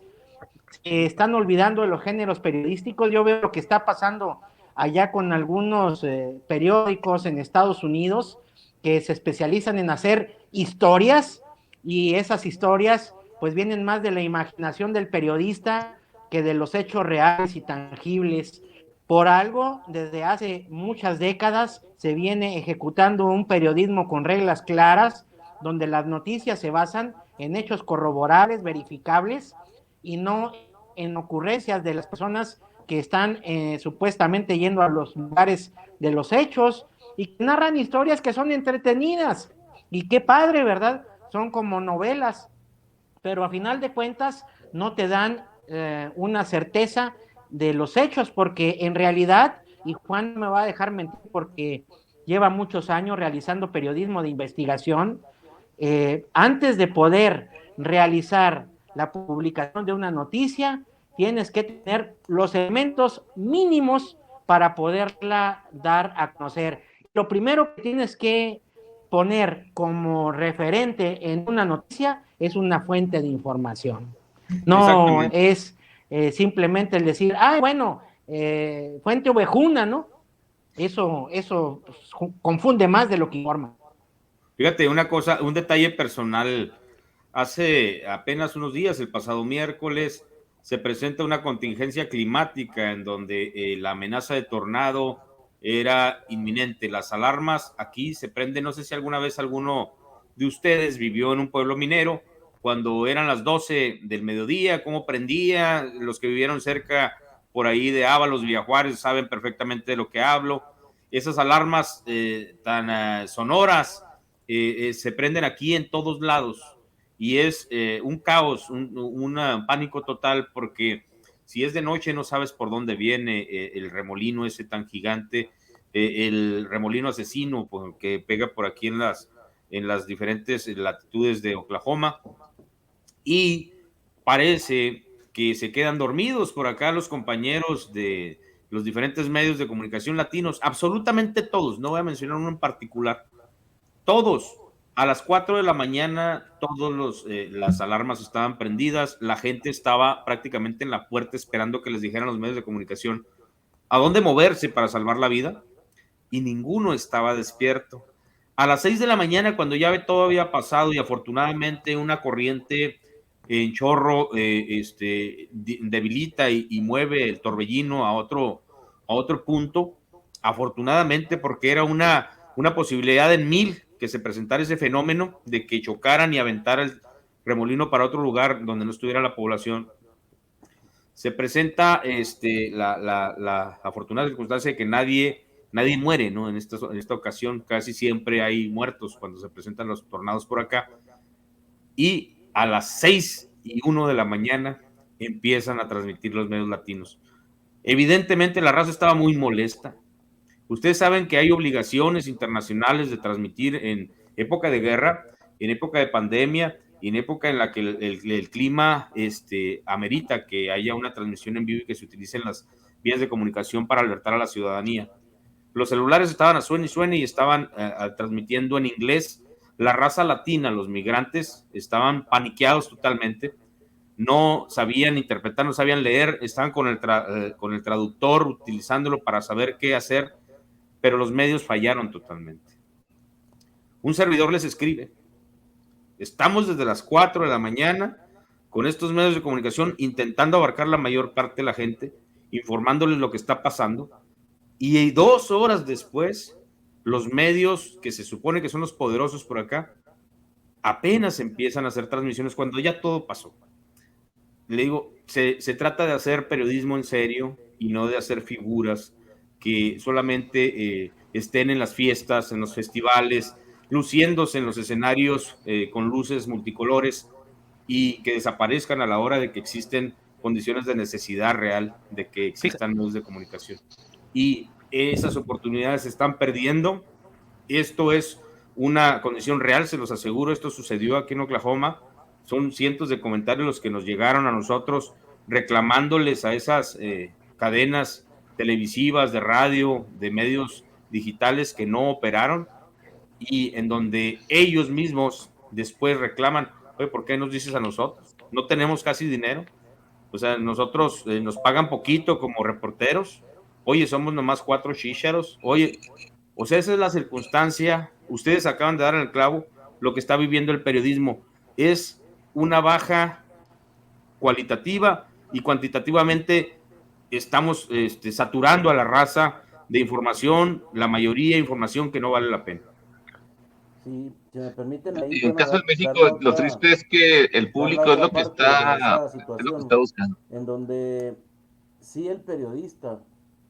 están olvidando de los géneros periodísticos. Yo veo lo que está pasando allá con algunos periódicos en Estados Unidos que se especializan en hacer historias, y esas historias pues vienen más de la imaginación del periodista que de los hechos reales y tangibles. Por algo, desde hace muchas décadas se viene ejecutando un periodismo con reglas claras, donde las noticias se basan en hechos corroborables, verificables, y no en ocurrencias de las personas que están supuestamente yendo a los lugares de los hechos y que narran historias que son entretenidas. Y qué padre, ¿verdad? Son como novelas, pero a final de cuentas no te dan una certeza de los hechos, porque en realidad, y Juan me va a dejar mentir porque lleva muchos años realizando periodismo de investigación, antes de poder realizar la publicación de una noticia, tienes que tener los elementos mínimos para poderla dar a conocer. Lo primero que tienes que poner como referente en una noticia es una fuente de información. No es simplemente el decir, bueno, fuente ovejuna, ¿no? Eso pues, confunde más de lo que informa. Fíjate, una cosa, un detalle personal. Hace apenas unos días, el pasado miércoles, se presenta una contingencia climática en donde la amenaza de tornado era inminente. Las alarmas aquí se prenden, no sé si alguna vez alguno de ustedes vivió en un pueblo minero, cuando eran las 12 del mediodía, cómo prendía. Los que vivieron cerca por ahí de Ábalos, Villajuárez, saben perfectamente de lo que hablo. Esas alarmas tan sonoras se prenden aquí en todos lados, y es un caos, un pánico total, porque si es de noche no sabes por dónde viene el remolino ese tan gigante, el remolino asesino que pega por aquí en las diferentes latitudes de Oklahoma, y parece que se quedan dormidos por acá los compañeros de los diferentes medios de comunicación latinos, absolutamente todos, no voy a mencionar uno en particular, todos, a las 4 de la mañana, las alarmas estaban prendidas, la gente estaba prácticamente en la puerta esperando que les dijeran los medios de comunicación a dónde moverse para salvar la vida, y ninguno estaba despierto. A las 6 de la mañana, cuando ya todo había pasado y afortunadamente una corriente en chorro debilita y mueve el torbellino a otro punto, afortunadamente, porque era una posibilidad en 1000 que se presentara ese fenómeno de que chocaran y aventara el remolino para otro lugar donde no estuviera la población. Se presenta la afortunada circunstancia de que nadie muere, ¿no? En esta ocasión casi siempre hay muertos cuando se presentan los tornados por acá. Y a las 6:01 de la mañana empiezan a transmitir los medios latinos. Evidentemente la raza estaba muy molesta. Ustedes saben que hay obligaciones internacionales de transmitir en época de guerra, en época de pandemia y en época en la que el clima amerita que haya una transmisión en vivo y que se utilicen las vías de comunicación para alertar a la ciudadanía. Los celulares estaban a suene y suene y estaban transmitiendo en inglés. La raza latina, los migrantes, estaban paniqueados totalmente. No sabían interpretar, no sabían leer, estaban con el traductor utilizándolo para saber qué hacer, pero los medios fallaron totalmente. Un servidor les escribe: estamos desde las 4 de la mañana con estos medios de comunicación intentando abarcar la mayor parte de la gente, informándoles lo que está pasando, y 2 horas después, los medios que se supone que son los poderosos por acá, apenas empiezan a hacer transmisiones cuando ya todo pasó. Le digo, se trata de hacer periodismo en serio y no de hacer figuras que solamente estén en las fiestas, en los festivales, luciéndose en los escenarios con luces multicolores, y que desaparezcan a la hora de que existen condiciones de necesidad real, de que existan medios de comunicación. Y esas oportunidades se están perdiendo. Esto es una condición real, se los aseguro. Esto sucedió aquí en Oklahoma. Son cientos de comentarios los que nos llegaron a nosotros reclamándoles a esas cadenas televisivas, de radio, de medios digitales que no operaron, y en donde ellos mismos después reclaman: oye, ¿por qué nos dices a nosotros? No tenemos casi dinero. O sea, nosotros nos pagan poquito como reporteros. Oye, somos nomás 4 chícharos. Oye, o sea, esa es la circunstancia. Ustedes acaban de dar en el clavo. Lo que está viviendo el periodismo es una baja cualitativa, y cuantitativamente estamos saturando a la raza de información, la mayoría de información que no vale la pena. Sí, si me permiten ahí, Y en bueno, caso de México, dar lo triste es que el dar la público otra parte de esa es lo que situación, está buscando. en donde sí el periodista,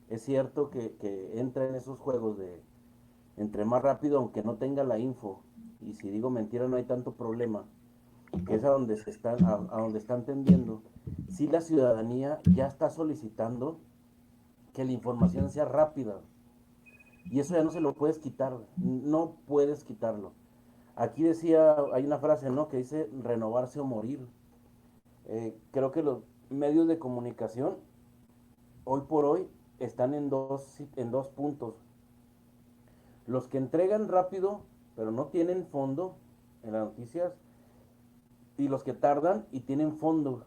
es cierto que entra en esos juegos de entre más rápido, aunque no tenga la info, y si digo mentira no hay tanto problema, que es a donde a donde están tendiendo. Sí, la ciudadanía ya está solicitando que la información sea rápida, y eso ya no se lo puedes quitar, no puedes quitarlo. Aquí decía, hay una frase, ¿no?, que dice renovarse o morir. Creo que los medios de comunicación hoy por hoy están en dos puntos. Los que entregan rápido, pero no tienen fondo en las noticias, y los que tardan y tienen fondo.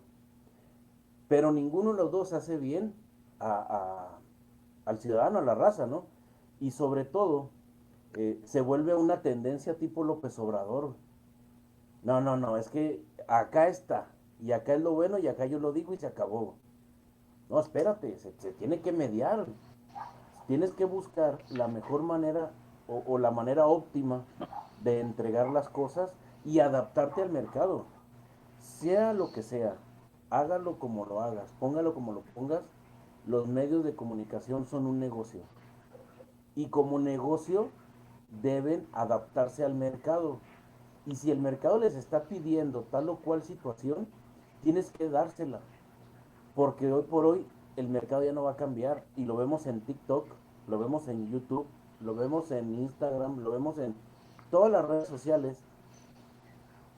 Pero ninguno de los dos hace bien al ciudadano, a la raza, ¿no? Y sobre todo, se vuelve una tendencia tipo López Obrador. No, no, no, es que acá está, y acá es lo bueno, y acá yo lo digo y se acabó. No, espérate, se tiene que mediar. Tienes que buscar la mejor manera o la manera óptima de entregar las cosas y adaptarte al mercado. Sea lo que sea, hágalo como lo hagas, póngalo como lo pongas, los medios de comunicación son un negocio. Y como negocio deben adaptarse al mercado. Y si el mercado les está pidiendo tal o cual situación, tienes que dársela. Porque hoy por hoy el mercado ya no va a cambiar. Y lo vemos en TikTok. lo vemos en YouTube, lo vemos en Instagram, lo vemos en todas las redes sociales,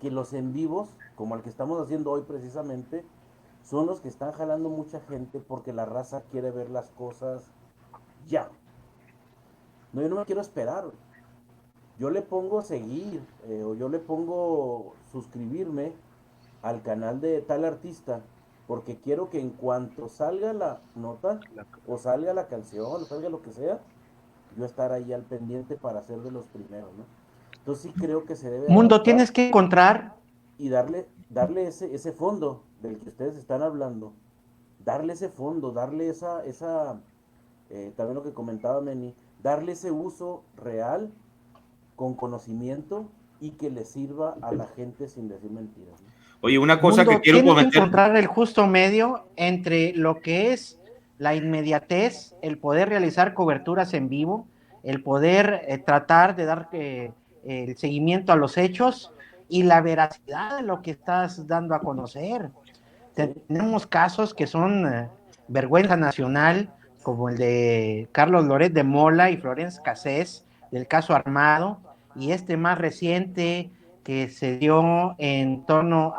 que los en vivos, como el que estamos haciendo hoy precisamente, son los que están jalando mucha gente porque la raza quiere ver las cosas ya. No, yo no me quiero esperar. Yo le pongo seguir o yo le pongo suscribirme al canal de tal artista porque quiero que en cuanto salga la nota o salga la canción o salga lo que sea, yo estar ahí al pendiente para ser de los primeros, ¿no? Entonces sí creo que se debe Mundo, adaptar tienes que encontrar, y darle ese fondo del que ustedes están hablando, darle ese fondo, darle también lo que comentaba Meni, darle ese uso real, con conocimiento y que le sirva a la gente sin decir mentiras, ¿no? Oye, una cosa Mundo, que quiero tienes que comentar. encontrar el justo medio entre lo que es la inmediatez, el poder realizar coberturas en vivo, el poder tratar de dar el seguimiento a los hechos y la veracidad de lo que estás dando a conocer. Tenemos casos que son vergüenza nacional, como el de Carlos Loret de Mola y Florence Cassés, del caso Armado, y este más reciente que se dio en torno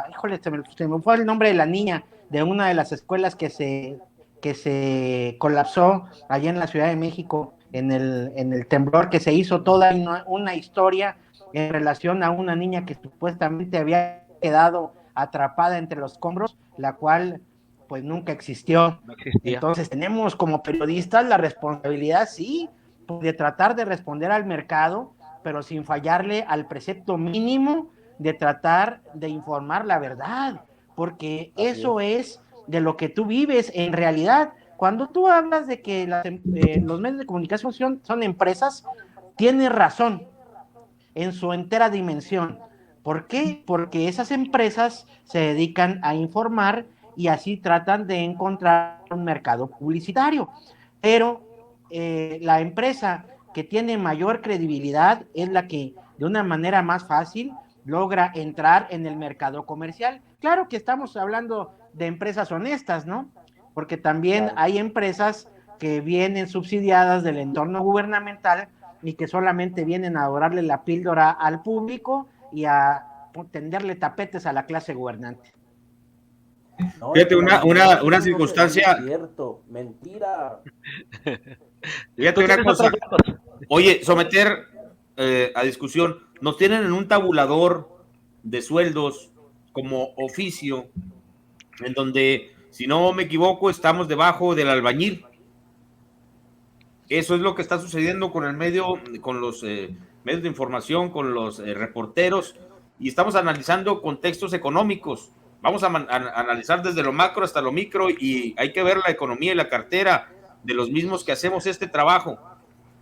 híjole, se me fue el nombre de la niña de una de las escuelas que se colapsó allá en la Ciudad de México en el temblor, que se hizo toda una historia en relación a una niña que supuestamente había quedado atrapada entre los escombros, la cual pues nunca existió. No existía. Entonces tenemos como periodistas la responsabilidad, sí, de tratar de responder al mercado, pero sin fallarle al precepto mínimo de tratar de informar la verdad, porque eso es de lo que tú vives en realidad. Cuando tú hablas de que los medios de comunicación son empresas, tienes razón en su entera dimensión. ¿Por qué? Porque esas empresas se dedican a informar y así tratan de encontrar un mercado publicitario. Pero la empresa que tiene mayor credibilidad es la que de una manera más fácil logra entrar en el mercado comercial. Claro que estamos hablando de empresas honestas, ¿no? Porque también hay empresas que vienen subsidiadas del entorno gubernamental y que solamente vienen a dorarle la píldora al público y a tenderle tapetes a la clase gobernante. No, Fíjate, una no circunstancia. es cierto, mentira. Fíjate una cosa. Oye, someter a discusión, nos tienen en un tabulador de sueldos como oficio, en donde, si no me equivoco, estamos debajo del albañil. Eso es lo que está sucediendo con el medio, con los medios de información, con los reporteros, y estamos analizando contextos económicos. Vamos a analizar desde lo macro hasta lo micro, y hay que ver la economía y la cartera de los mismos que hacemos este trabajo.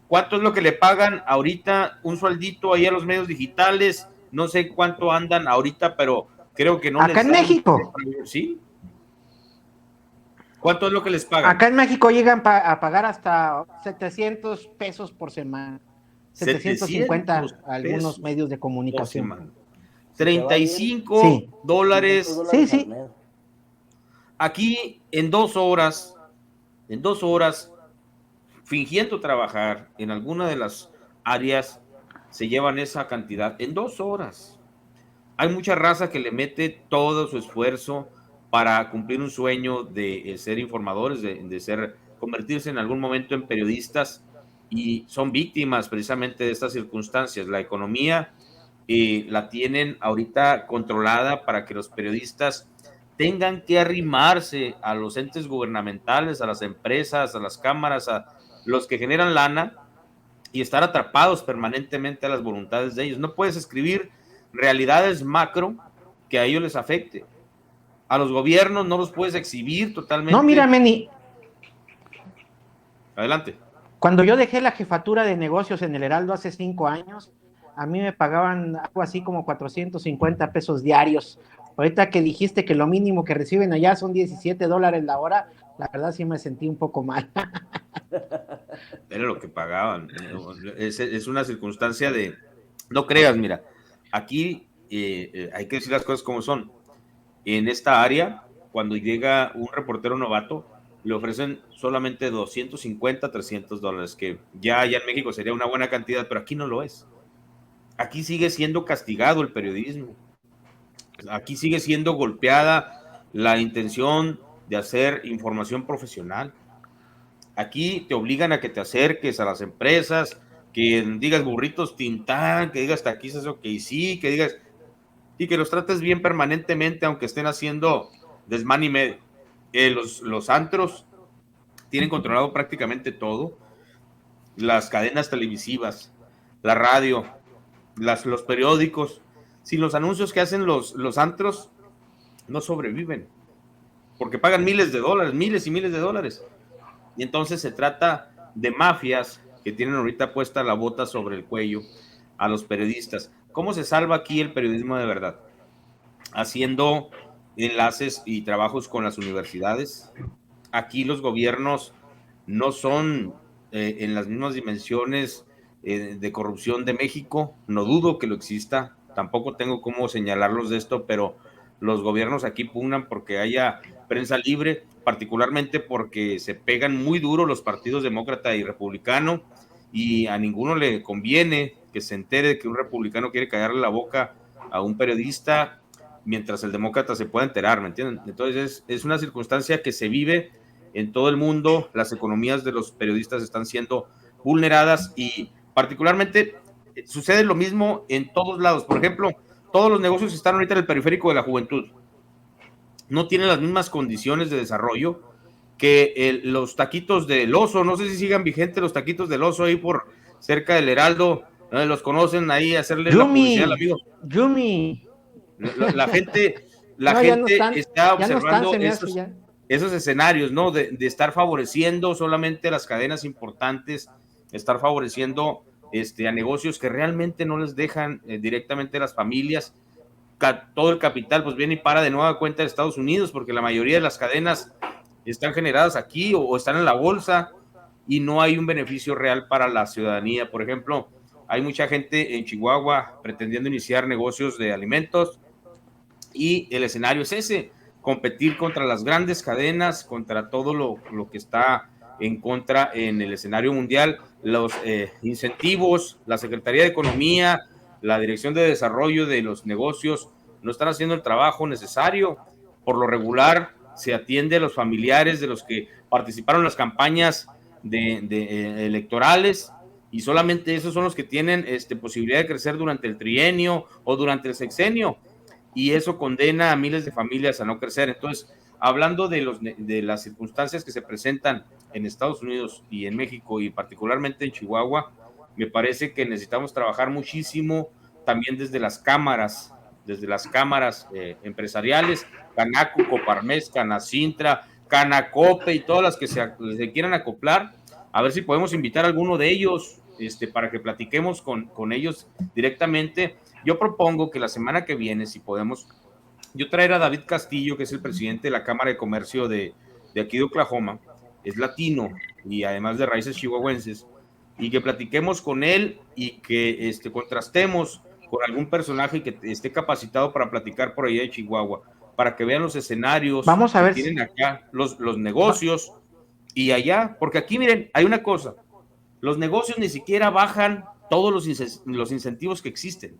¿Cuánto es lo que le pagan ahorita un sueldito ahí a los medios digitales? No sé cuánto andan ahorita, pero creo que no acá les en dan. México. ¿Sí? ¿Cuánto es lo que les pagan? Acá en México llegan a pagar hasta 700 pesos por semana. 750 algunos medios de comunicación. 35 sí. dólares. Sí, sí. Aquí en 2 horas, fingiendo trabajar en alguna de las áreas, se llevan esa cantidad en 2 horas. Hay mucha raza que le mete todo su esfuerzo para cumplir un sueño de ser informadores, de convertirse en algún momento en periodistas, y son víctimas precisamente de estas circunstancias. La economía la tienen ahorita controlada para que los periodistas tengan que arrimarse a los entes gubernamentales, a las empresas, a las cámaras, a los que generan lana, y estar atrapados permanentemente a las voluntades de ellos. No puedes escribir realidades macro que a ellos les afecte. A los gobiernos no los puedes exhibir totalmente. No, mira, Meni. Adelante. Cuando yo dejé la jefatura de negocios en el Heraldo hace 5 años, a mí me pagaban algo así como 450 pesos diarios. Ahorita que dijiste que lo mínimo que reciben allá son 17 dólares la hora, la verdad sí me sentí un poco mal. Era lo que pagaban. Es una circunstancia de... No creas, mira, aquí hay que decir las cosas como son. En esta área, cuando llega un reportero novato, le ofrecen solamente $250, $300, que ya en México sería una buena cantidad, pero aquí no lo es. Aquí sigue siendo castigado el periodismo. Aquí sigue siendo golpeada la intención de hacer información profesional. Aquí te obligan a que te acerques a las empresas, que digas burritos tintán, que digas taquizas o que sí, que digas, y que los trates bien permanentemente, aunque estén haciendo desmán y medio. Los antros tienen controlado prácticamente todo, las cadenas televisivas, la radio, los periódicos. Sin los anuncios que hacen los antros, no sobreviven, porque pagan miles de dólares, miles y miles de dólares. Y entonces se trata de mafias que tienen ahorita puesta la bota sobre el cuello a los periodistas. ¿Cómo se salva aquí el periodismo de verdad? Haciendo enlaces y trabajos con las universidades. Aquí los gobiernos no son en las mismas dimensiones de corrupción de México. No dudo que lo exista. Tampoco tengo cómo señalarlos de esto, pero los gobiernos aquí pugnan porque haya prensa libre, particularmente porque se pegan muy duro los partidos demócrata y republicano, y a ninguno le conviene que se entere de que un republicano quiere callarle la boca a un periodista mientras el demócrata se pueda enterar, ¿me entienden? Entonces es una circunstancia que se vive en todo el mundo. Las economías de los periodistas están siendo vulneradas y particularmente sucede lo mismo en todos lados. Por ejemplo, todos los negocios están ahorita en el periférico de la juventud. No tienen las mismas condiciones de desarrollo que los taquitos del Oso. No sé si sigan vigentes los taquitos del Oso ahí por cerca del Heraldo. Los conocen ahí, hacerle la publicidad al amigo. Yumi. La gente, No, está observando se me hace ya. esos escenarios, ¿no? De estar favoreciendo solamente las cadenas importantes, estar favoreciendo a negocios que realmente no les dejan directamente a las familias. Todo el capital pues viene y para de nueva cuenta de Estados Unidos, porque la mayoría de las cadenas están generadas aquí o están en la bolsa y no hay un beneficio real para la ciudadanía. Por ejemplo, hay mucha gente en Chihuahua pretendiendo iniciar negocios de alimentos y el escenario es ese: competir contra las grandes cadenas, contra todo lo que está en contra en el escenario mundial. Los incentivos, la Secretaría de Economía, la Dirección de Desarrollo de los Negocios no están haciendo el trabajo necesario. Por lo regular se atiende a los familiares de los que participaron en las campañas electorales, y solamente esos son los que tienen posibilidad de crecer durante el trienio o durante el sexenio, y eso condena a miles de familias a no crecer. Entonces, hablando de las circunstancias que se presentan en Estados Unidos y en México, y particularmente en Chihuahua, me parece que necesitamos trabajar muchísimo también desde las cámaras empresariales, Canaco, Coparmex, Canacintra, Canacope y todas las que se quieran acoplar, a ver si podemos invitar a alguno de ellos para que platiquemos con ellos directamente. Yo propongo que la semana que viene, si podemos, yo traer a David Castillo, que es el presidente de la Cámara de Comercio de aquí de Oklahoma, es latino y además de raíces chihuahuenses, y que platiquemos con él y que contrastemos con algún personaje que esté capacitado para platicar por allá de Chihuahua, para que vean los escenarios. Vamos a ver tienen acá los negocios y allá, porque aquí miren, hay una cosa: los negocios ni siquiera bajan todos los incentivos que existen,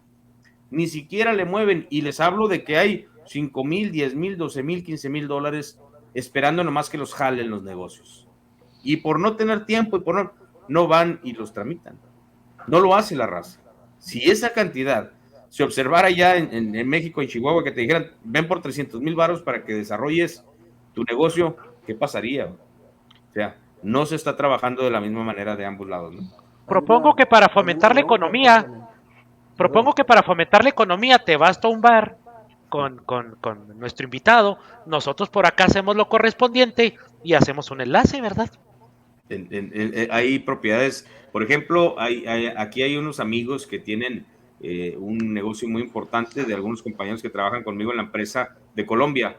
ni siquiera le mueven, y les hablo de que hay 5,000, 10,000, 12,000, 15,000 dólares esperando nomás que los jalen los negocios, y por no tener tiempo y por no van y los tramitan. No lo hace la raza. Si esa cantidad se observara ya en México, en Chihuahua, que te dijeran, ven por 300,000 varos para que desarrolles tu negocio, ¿qué pasaría? O sea, no se está trabajando de la misma manera de ambos lados, ¿no? Propongo que para fomentar la economía, te vas a un bar con nuestro invitado, nosotros por acá hacemos lo correspondiente y hacemos un enlace, ¿verdad? Hay propiedades, por ejemplo, aquí hay unos amigos que tienen un negocio muy importante, de algunos compañeros que trabajan conmigo en la empresa de Colombia,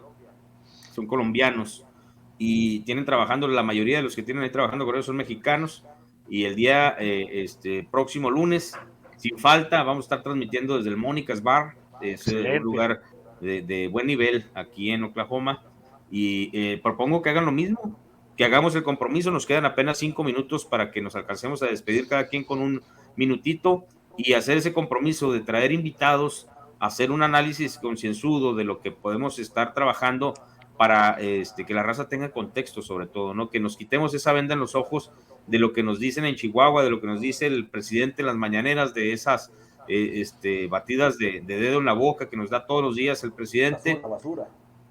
son colombianos y tienen trabajando, la mayoría de los que tienen ahí trabajando con ellos son mexicanos, y el día próximo lunes, sin falta, vamos a estar transmitiendo desde el Mónica's Bar, es un lugar de buen nivel aquí en Oklahoma, y propongo que hagan lo mismo, que hagamos el compromiso. Nos quedan apenas 5 minutos para que nos alcancemos a despedir cada quien con un minutito y hacer ese compromiso de traer invitados, hacer un análisis concienzudo de lo que podemos estar trabajando para que la raza tenga contexto, sobre todo, ¿no? Que nos quitemos esa venda en los ojos de lo que nos dicen en Chihuahua, de lo que nos dice el presidente en las mañaneras, de esas batidas de dedo en la boca que nos da todos los días el presidente. Basura.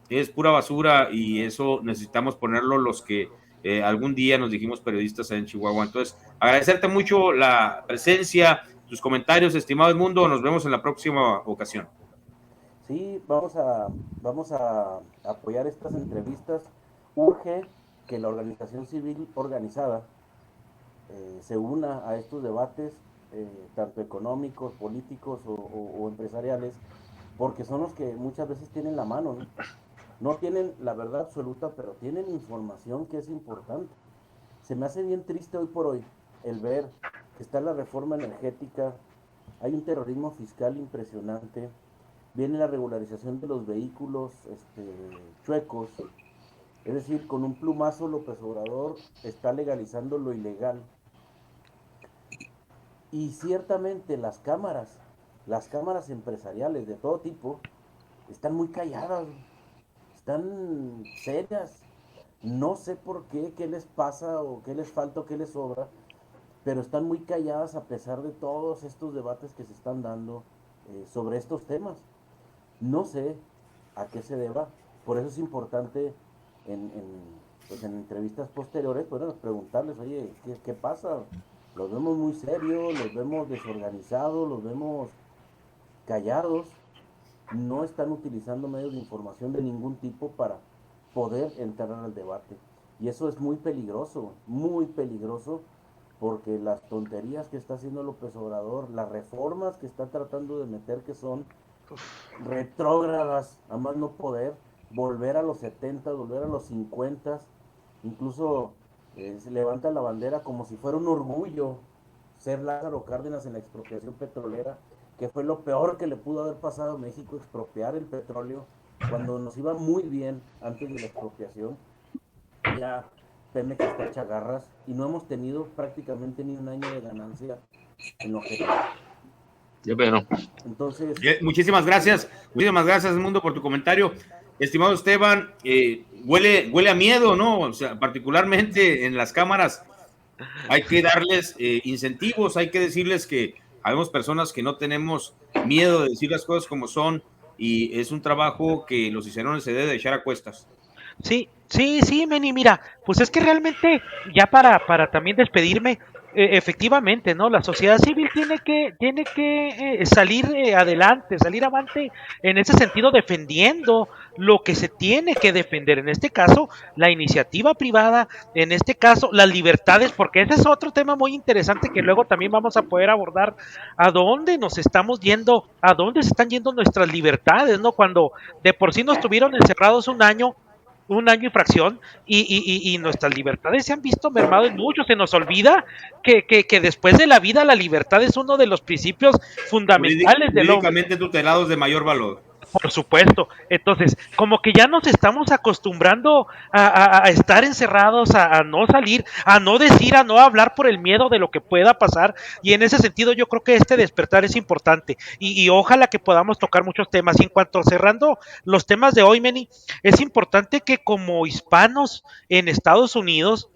Es pura basura, y eso necesitamos ponerlo los que algún día nos dijimos periodistas en Chihuahua. Entonces, agradecerte mucho la presencia, tus comentarios, estimado Edmundo. Nos vemos en la próxima ocasión. Sí, vamos a apoyar estas entrevistas. Urge que la organización civil organizada se una a estos debates, tanto económicos, políticos o empresariales, porque son los que muchas veces tienen la mano, ¿no? No tienen la verdad absoluta, pero tienen información que es importante. Se me hace bien triste hoy por hoy el ver que está la reforma energética, hay un terrorismo fiscal impresionante, viene la regularización de los vehículos chuecos, es decir, con un plumazo López Obrador está legalizando lo ilegal. Y ciertamente las cámaras empresariales de todo tipo están muy calladas, están serias. No sé por qué les pasa o qué les falta o qué les sobra, pero están muy calladas a pesar de todos estos debates que se están dando sobre estos temas. No sé a qué se deba, por eso es importante en entrevistas posteriores, bueno, preguntarles, oye, ¿qué pasa? Los vemos muy serios, los vemos desorganizados, los vemos callados, no están utilizando medios de información de ningún tipo para poder entrar al debate. Y eso es muy peligroso, porque las tonterías que está haciendo López Obrador, las reformas que está tratando de meter, que son retrógradas, a más no poder, volver a los 70, volver a los 50, incluso se levanta la bandera como si fuera un orgullo ser Lázaro Cárdenas en la expropiación petrolera, que fue lo peor que le pudo haber pasado a México, expropiar el petróleo cuando nos iba muy bien antes de la expropiación. Ya Pemex está hecha garras y no hemos tenido prácticamente ni un año de ganancia en lo que... Entonces, muchísimas gracias, Edmundo, por tu comentario. Estimado Esteban, huele a miedo, ¿no? O sea, particularmente en las cámaras hay que darles incentivos, hay que decirles que habemos personas que no tenemos miedo de decir las cosas como son, y es un trabajo que los cicerones se debe de echar a cuestas. Sí, Meni, mira, pues es que realmente, ya para también despedirme, efectivamente, ¿no? La sociedad civil tiene que salir adelante, salir avante en ese sentido, defendiendo lo que se tiene que defender. En este caso, la iniciativa privada, en este caso, las libertades, porque ese es otro tema muy interesante que luego también vamos a poder abordar. ¿A dónde nos estamos yendo? ¿A dónde se están yendo nuestras libertades, no? Cuando de por sí nos tuvieron encerrados un año y fracción, y nuestras libertades se han visto mermadas mucho. Se nos olvida que después de la vida la libertad es uno de los principios fundamentales del hombre. Jurídicamente tutelados de mayor valor. Por supuesto. Entonces, como que ya nos estamos acostumbrando a estar encerrados, a no salir, a no decir, a no hablar por el miedo de lo que pueda pasar. Y en ese sentido yo creo que este despertar es importante. Y ojalá que podamos tocar muchos temas. Y en cuanto cerrando los temas de hoy, Meni, es importante que como hispanos en Estados Unidos,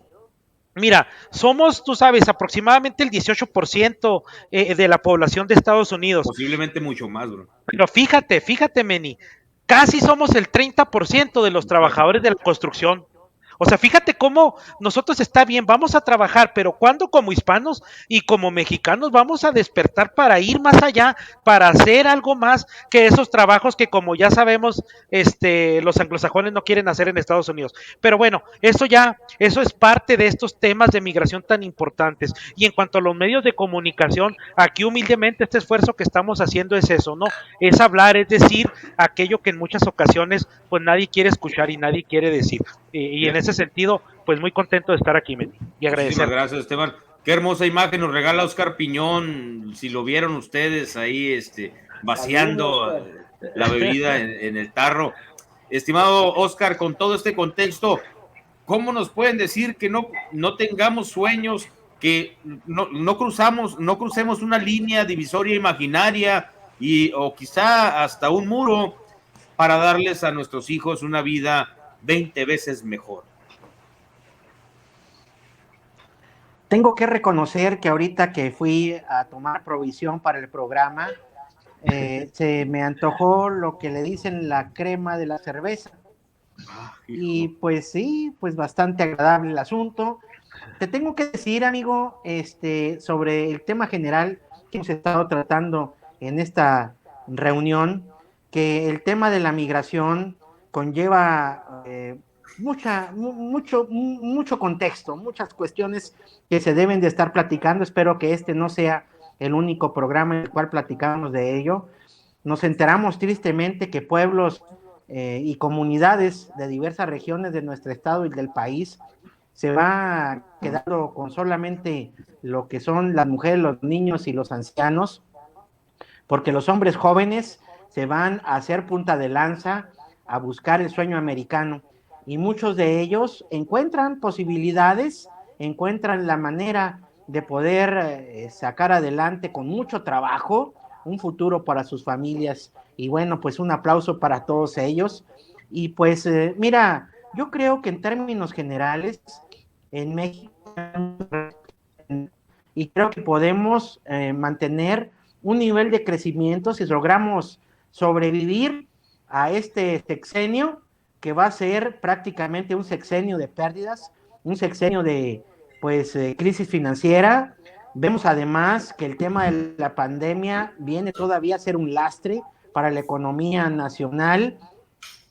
mira, somos, tú sabes, aproximadamente el 18% de la población de Estados Unidos. Posiblemente mucho más, bro. Pero fíjate, Meni, casi somos el 30% de los trabajadores de la construcción. O sea, fíjate cómo nosotros está bien, vamos a trabajar, pero cuando como hispanos y como mexicanos vamos a despertar para ir más allá, para hacer algo más que esos trabajos que, como ya sabemos, los anglosajones no quieren hacer en Estados Unidos. Pero bueno, eso es parte de estos temas de migración tan importantes. Y en cuanto a los medios de comunicación, aquí humildemente este esfuerzo que estamos haciendo es eso, ¿no? Es hablar, es decir aquello que en muchas ocasiones pues nadie quiere escuchar y nadie quiere decir. Y en ese sentido, pues muy contento de estar aquí, Meni, y agradecer. Muchísimas gracias, Esteban. Qué hermosa imagen nos regala Oscar Piñón. Si lo vieron ustedes ahí, vaciando la bebida en el tarro. Estimado Oscar, con todo este contexto, ¿cómo nos pueden decir que no tengamos sueños, que no crucemos una línea divisoria imaginaria o quizá hasta un muro para darles a nuestros hijos una vida 20 veces mejor? Tengo que reconocer que ahorita que fui a tomar provisión para el programa, se me antojó lo que le dicen la crema de la cerveza. Y pues sí, pues bastante agradable el asunto. Te tengo que decir, amigo, sobre el tema general que hemos estado tratando en esta reunión, que el tema de la migración conlleva mucho contexto, muchas cuestiones que se deben de estar platicando. Espero que este no sea el único programa en el cual platicamos de ello. Nos enteramos tristemente que pueblos y comunidades de diversas regiones de nuestro estado y del país se va quedando con solamente lo que son las mujeres, los niños y los ancianos, porque los hombres jóvenes se van a hacer punta de lanza a buscar el sueño americano, y muchos de ellos encuentran posibilidades, encuentran la manera de poder sacar adelante con mucho trabajo un futuro para sus familias. Y bueno, pues un aplauso para todos ellos. Y pues mira, yo creo que en términos generales en México, y creo que podemos mantener un nivel de crecimiento si logramos sobrevivir a este sexenio, que va a ser prácticamente un sexenio de pérdidas, un sexenio de crisis financiera. Vemos además que el tema de la pandemia viene todavía a ser un lastre para la economía nacional,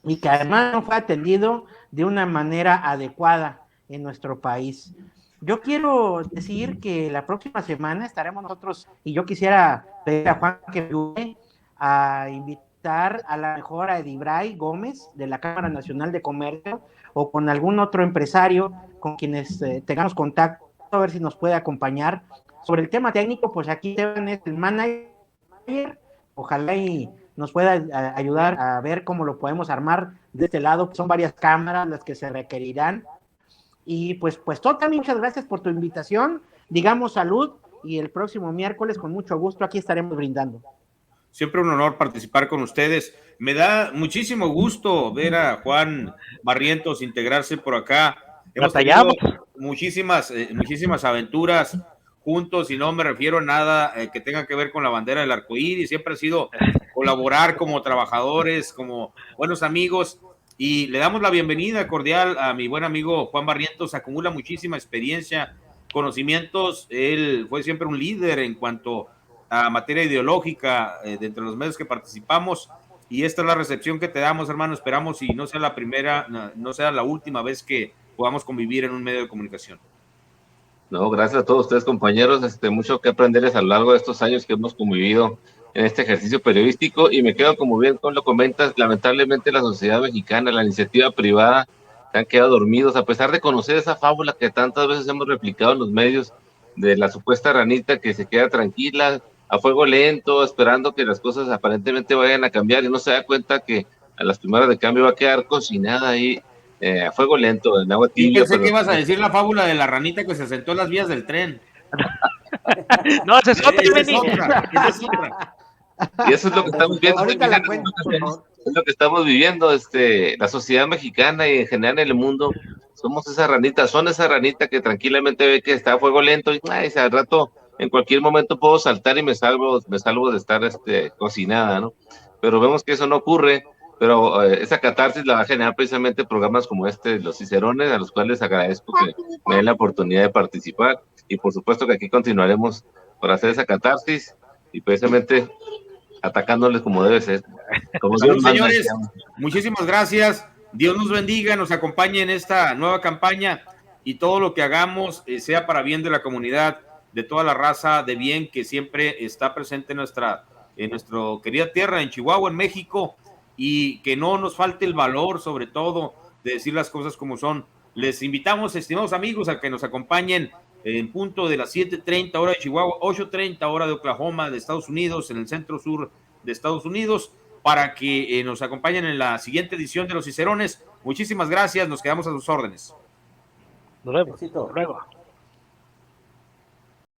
y que además no fue atendido de una manera adecuada en nuestro país. Yo quiero decir que la próxima semana estaremos nosotros, y yo quisiera pedir a Juan que me ayude a invitar a la mejor a Edibray Gómez de la Cámara Nacional de Comercio, o con algún otro empresario con quienes tengamos contacto, a ver si nos puede acompañar. Sobre el tema técnico, pues aquí Esteban es el manager, ojalá y nos pueda ayudar a ver cómo lo podemos armar de este lado. Son varias cámaras las que se requerirán. Y pues Total, muchas gracias por tu invitación. Digamos salud, y el próximo miércoles con mucho gusto aquí estaremos brindando. Siempre un honor participar con ustedes. Me da muchísimo gusto ver a Juan Barrientos integrarse por acá. Hemos tenido muchísimas aventuras juntos, y no me refiero a nada que tenga que ver con la bandera del arcoíris. Siempre ha sido colaborar como trabajadores, como buenos amigos, y le damos la bienvenida cordial a mi buen amigo Juan Barrientos. Acumula muchísima experiencia, conocimientos. Él fue siempre un líder en cuanto a materia ideológica de entre los medios que participamos, y esta es la recepción que te damos, hermano. Esperamos y no sea la primera, no sea la última vez que podamos convivir en un medio de comunicación. No, gracias a todos ustedes, compañeros. Mucho que aprenderles a lo largo de estos años que hemos convivido en este ejercicio periodístico, y me quedo, como bien lo comentas, lamentablemente la sociedad mexicana, la iniciativa privada, se han quedado dormidos, a pesar de conocer esa fábula que tantas veces hemos replicado en los medios, de la supuesta ranita que se queda tranquila, a fuego lento, esperando que las cosas aparentemente vayan a cambiar, y no se da cuenta que a las primeras de cambio va a quedar cocinada ahí a fuego lento, en agua tibia. Y pensé que ibas a decir la fábula de la ranita que se sentó en las vías del tren. No, esa es otra. Esa es otra. Y eso es lo que estamos viendo. Ahorita la cuento, es lo que estamos viviendo, la sociedad mexicana y en general en el mundo. Somos esa ranita, son esa ranita que tranquilamente ve que está a fuego lento, y al rato, en cualquier momento puedo saltar y me salvo de estar cocinada, ¿no? Pero vemos que eso no ocurre. Pero esa catarsis la va a generar precisamente programas como Los Cicerones, a los cuales agradezco que me den la oportunidad de participar, y por supuesto que aquí continuaremos por hacer esa catarsis y precisamente atacándoles como debe ser. Salud, señores, muchísimas gracias. Dios nos bendiga, nos acompañe en esta nueva campaña, y todo lo que hagamos sea para bien de la comunidad, de toda la raza de bien que siempre está presente en nuestra querida tierra, en Chihuahua, en México, y que no nos falte el valor, sobre todo, de decir las cosas como son. Les invitamos, estimados amigos, a que nos acompañen en punto de las 7:30 hora de Chihuahua, 8:30 hora de Oklahoma, de Estados Unidos, en el centro sur de Estados Unidos, para que nos acompañen en la siguiente edición de Los Cicerones. Muchísimas gracias, nos quedamos a sus órdenes. Nos vemos. Éxito. Hasta luego.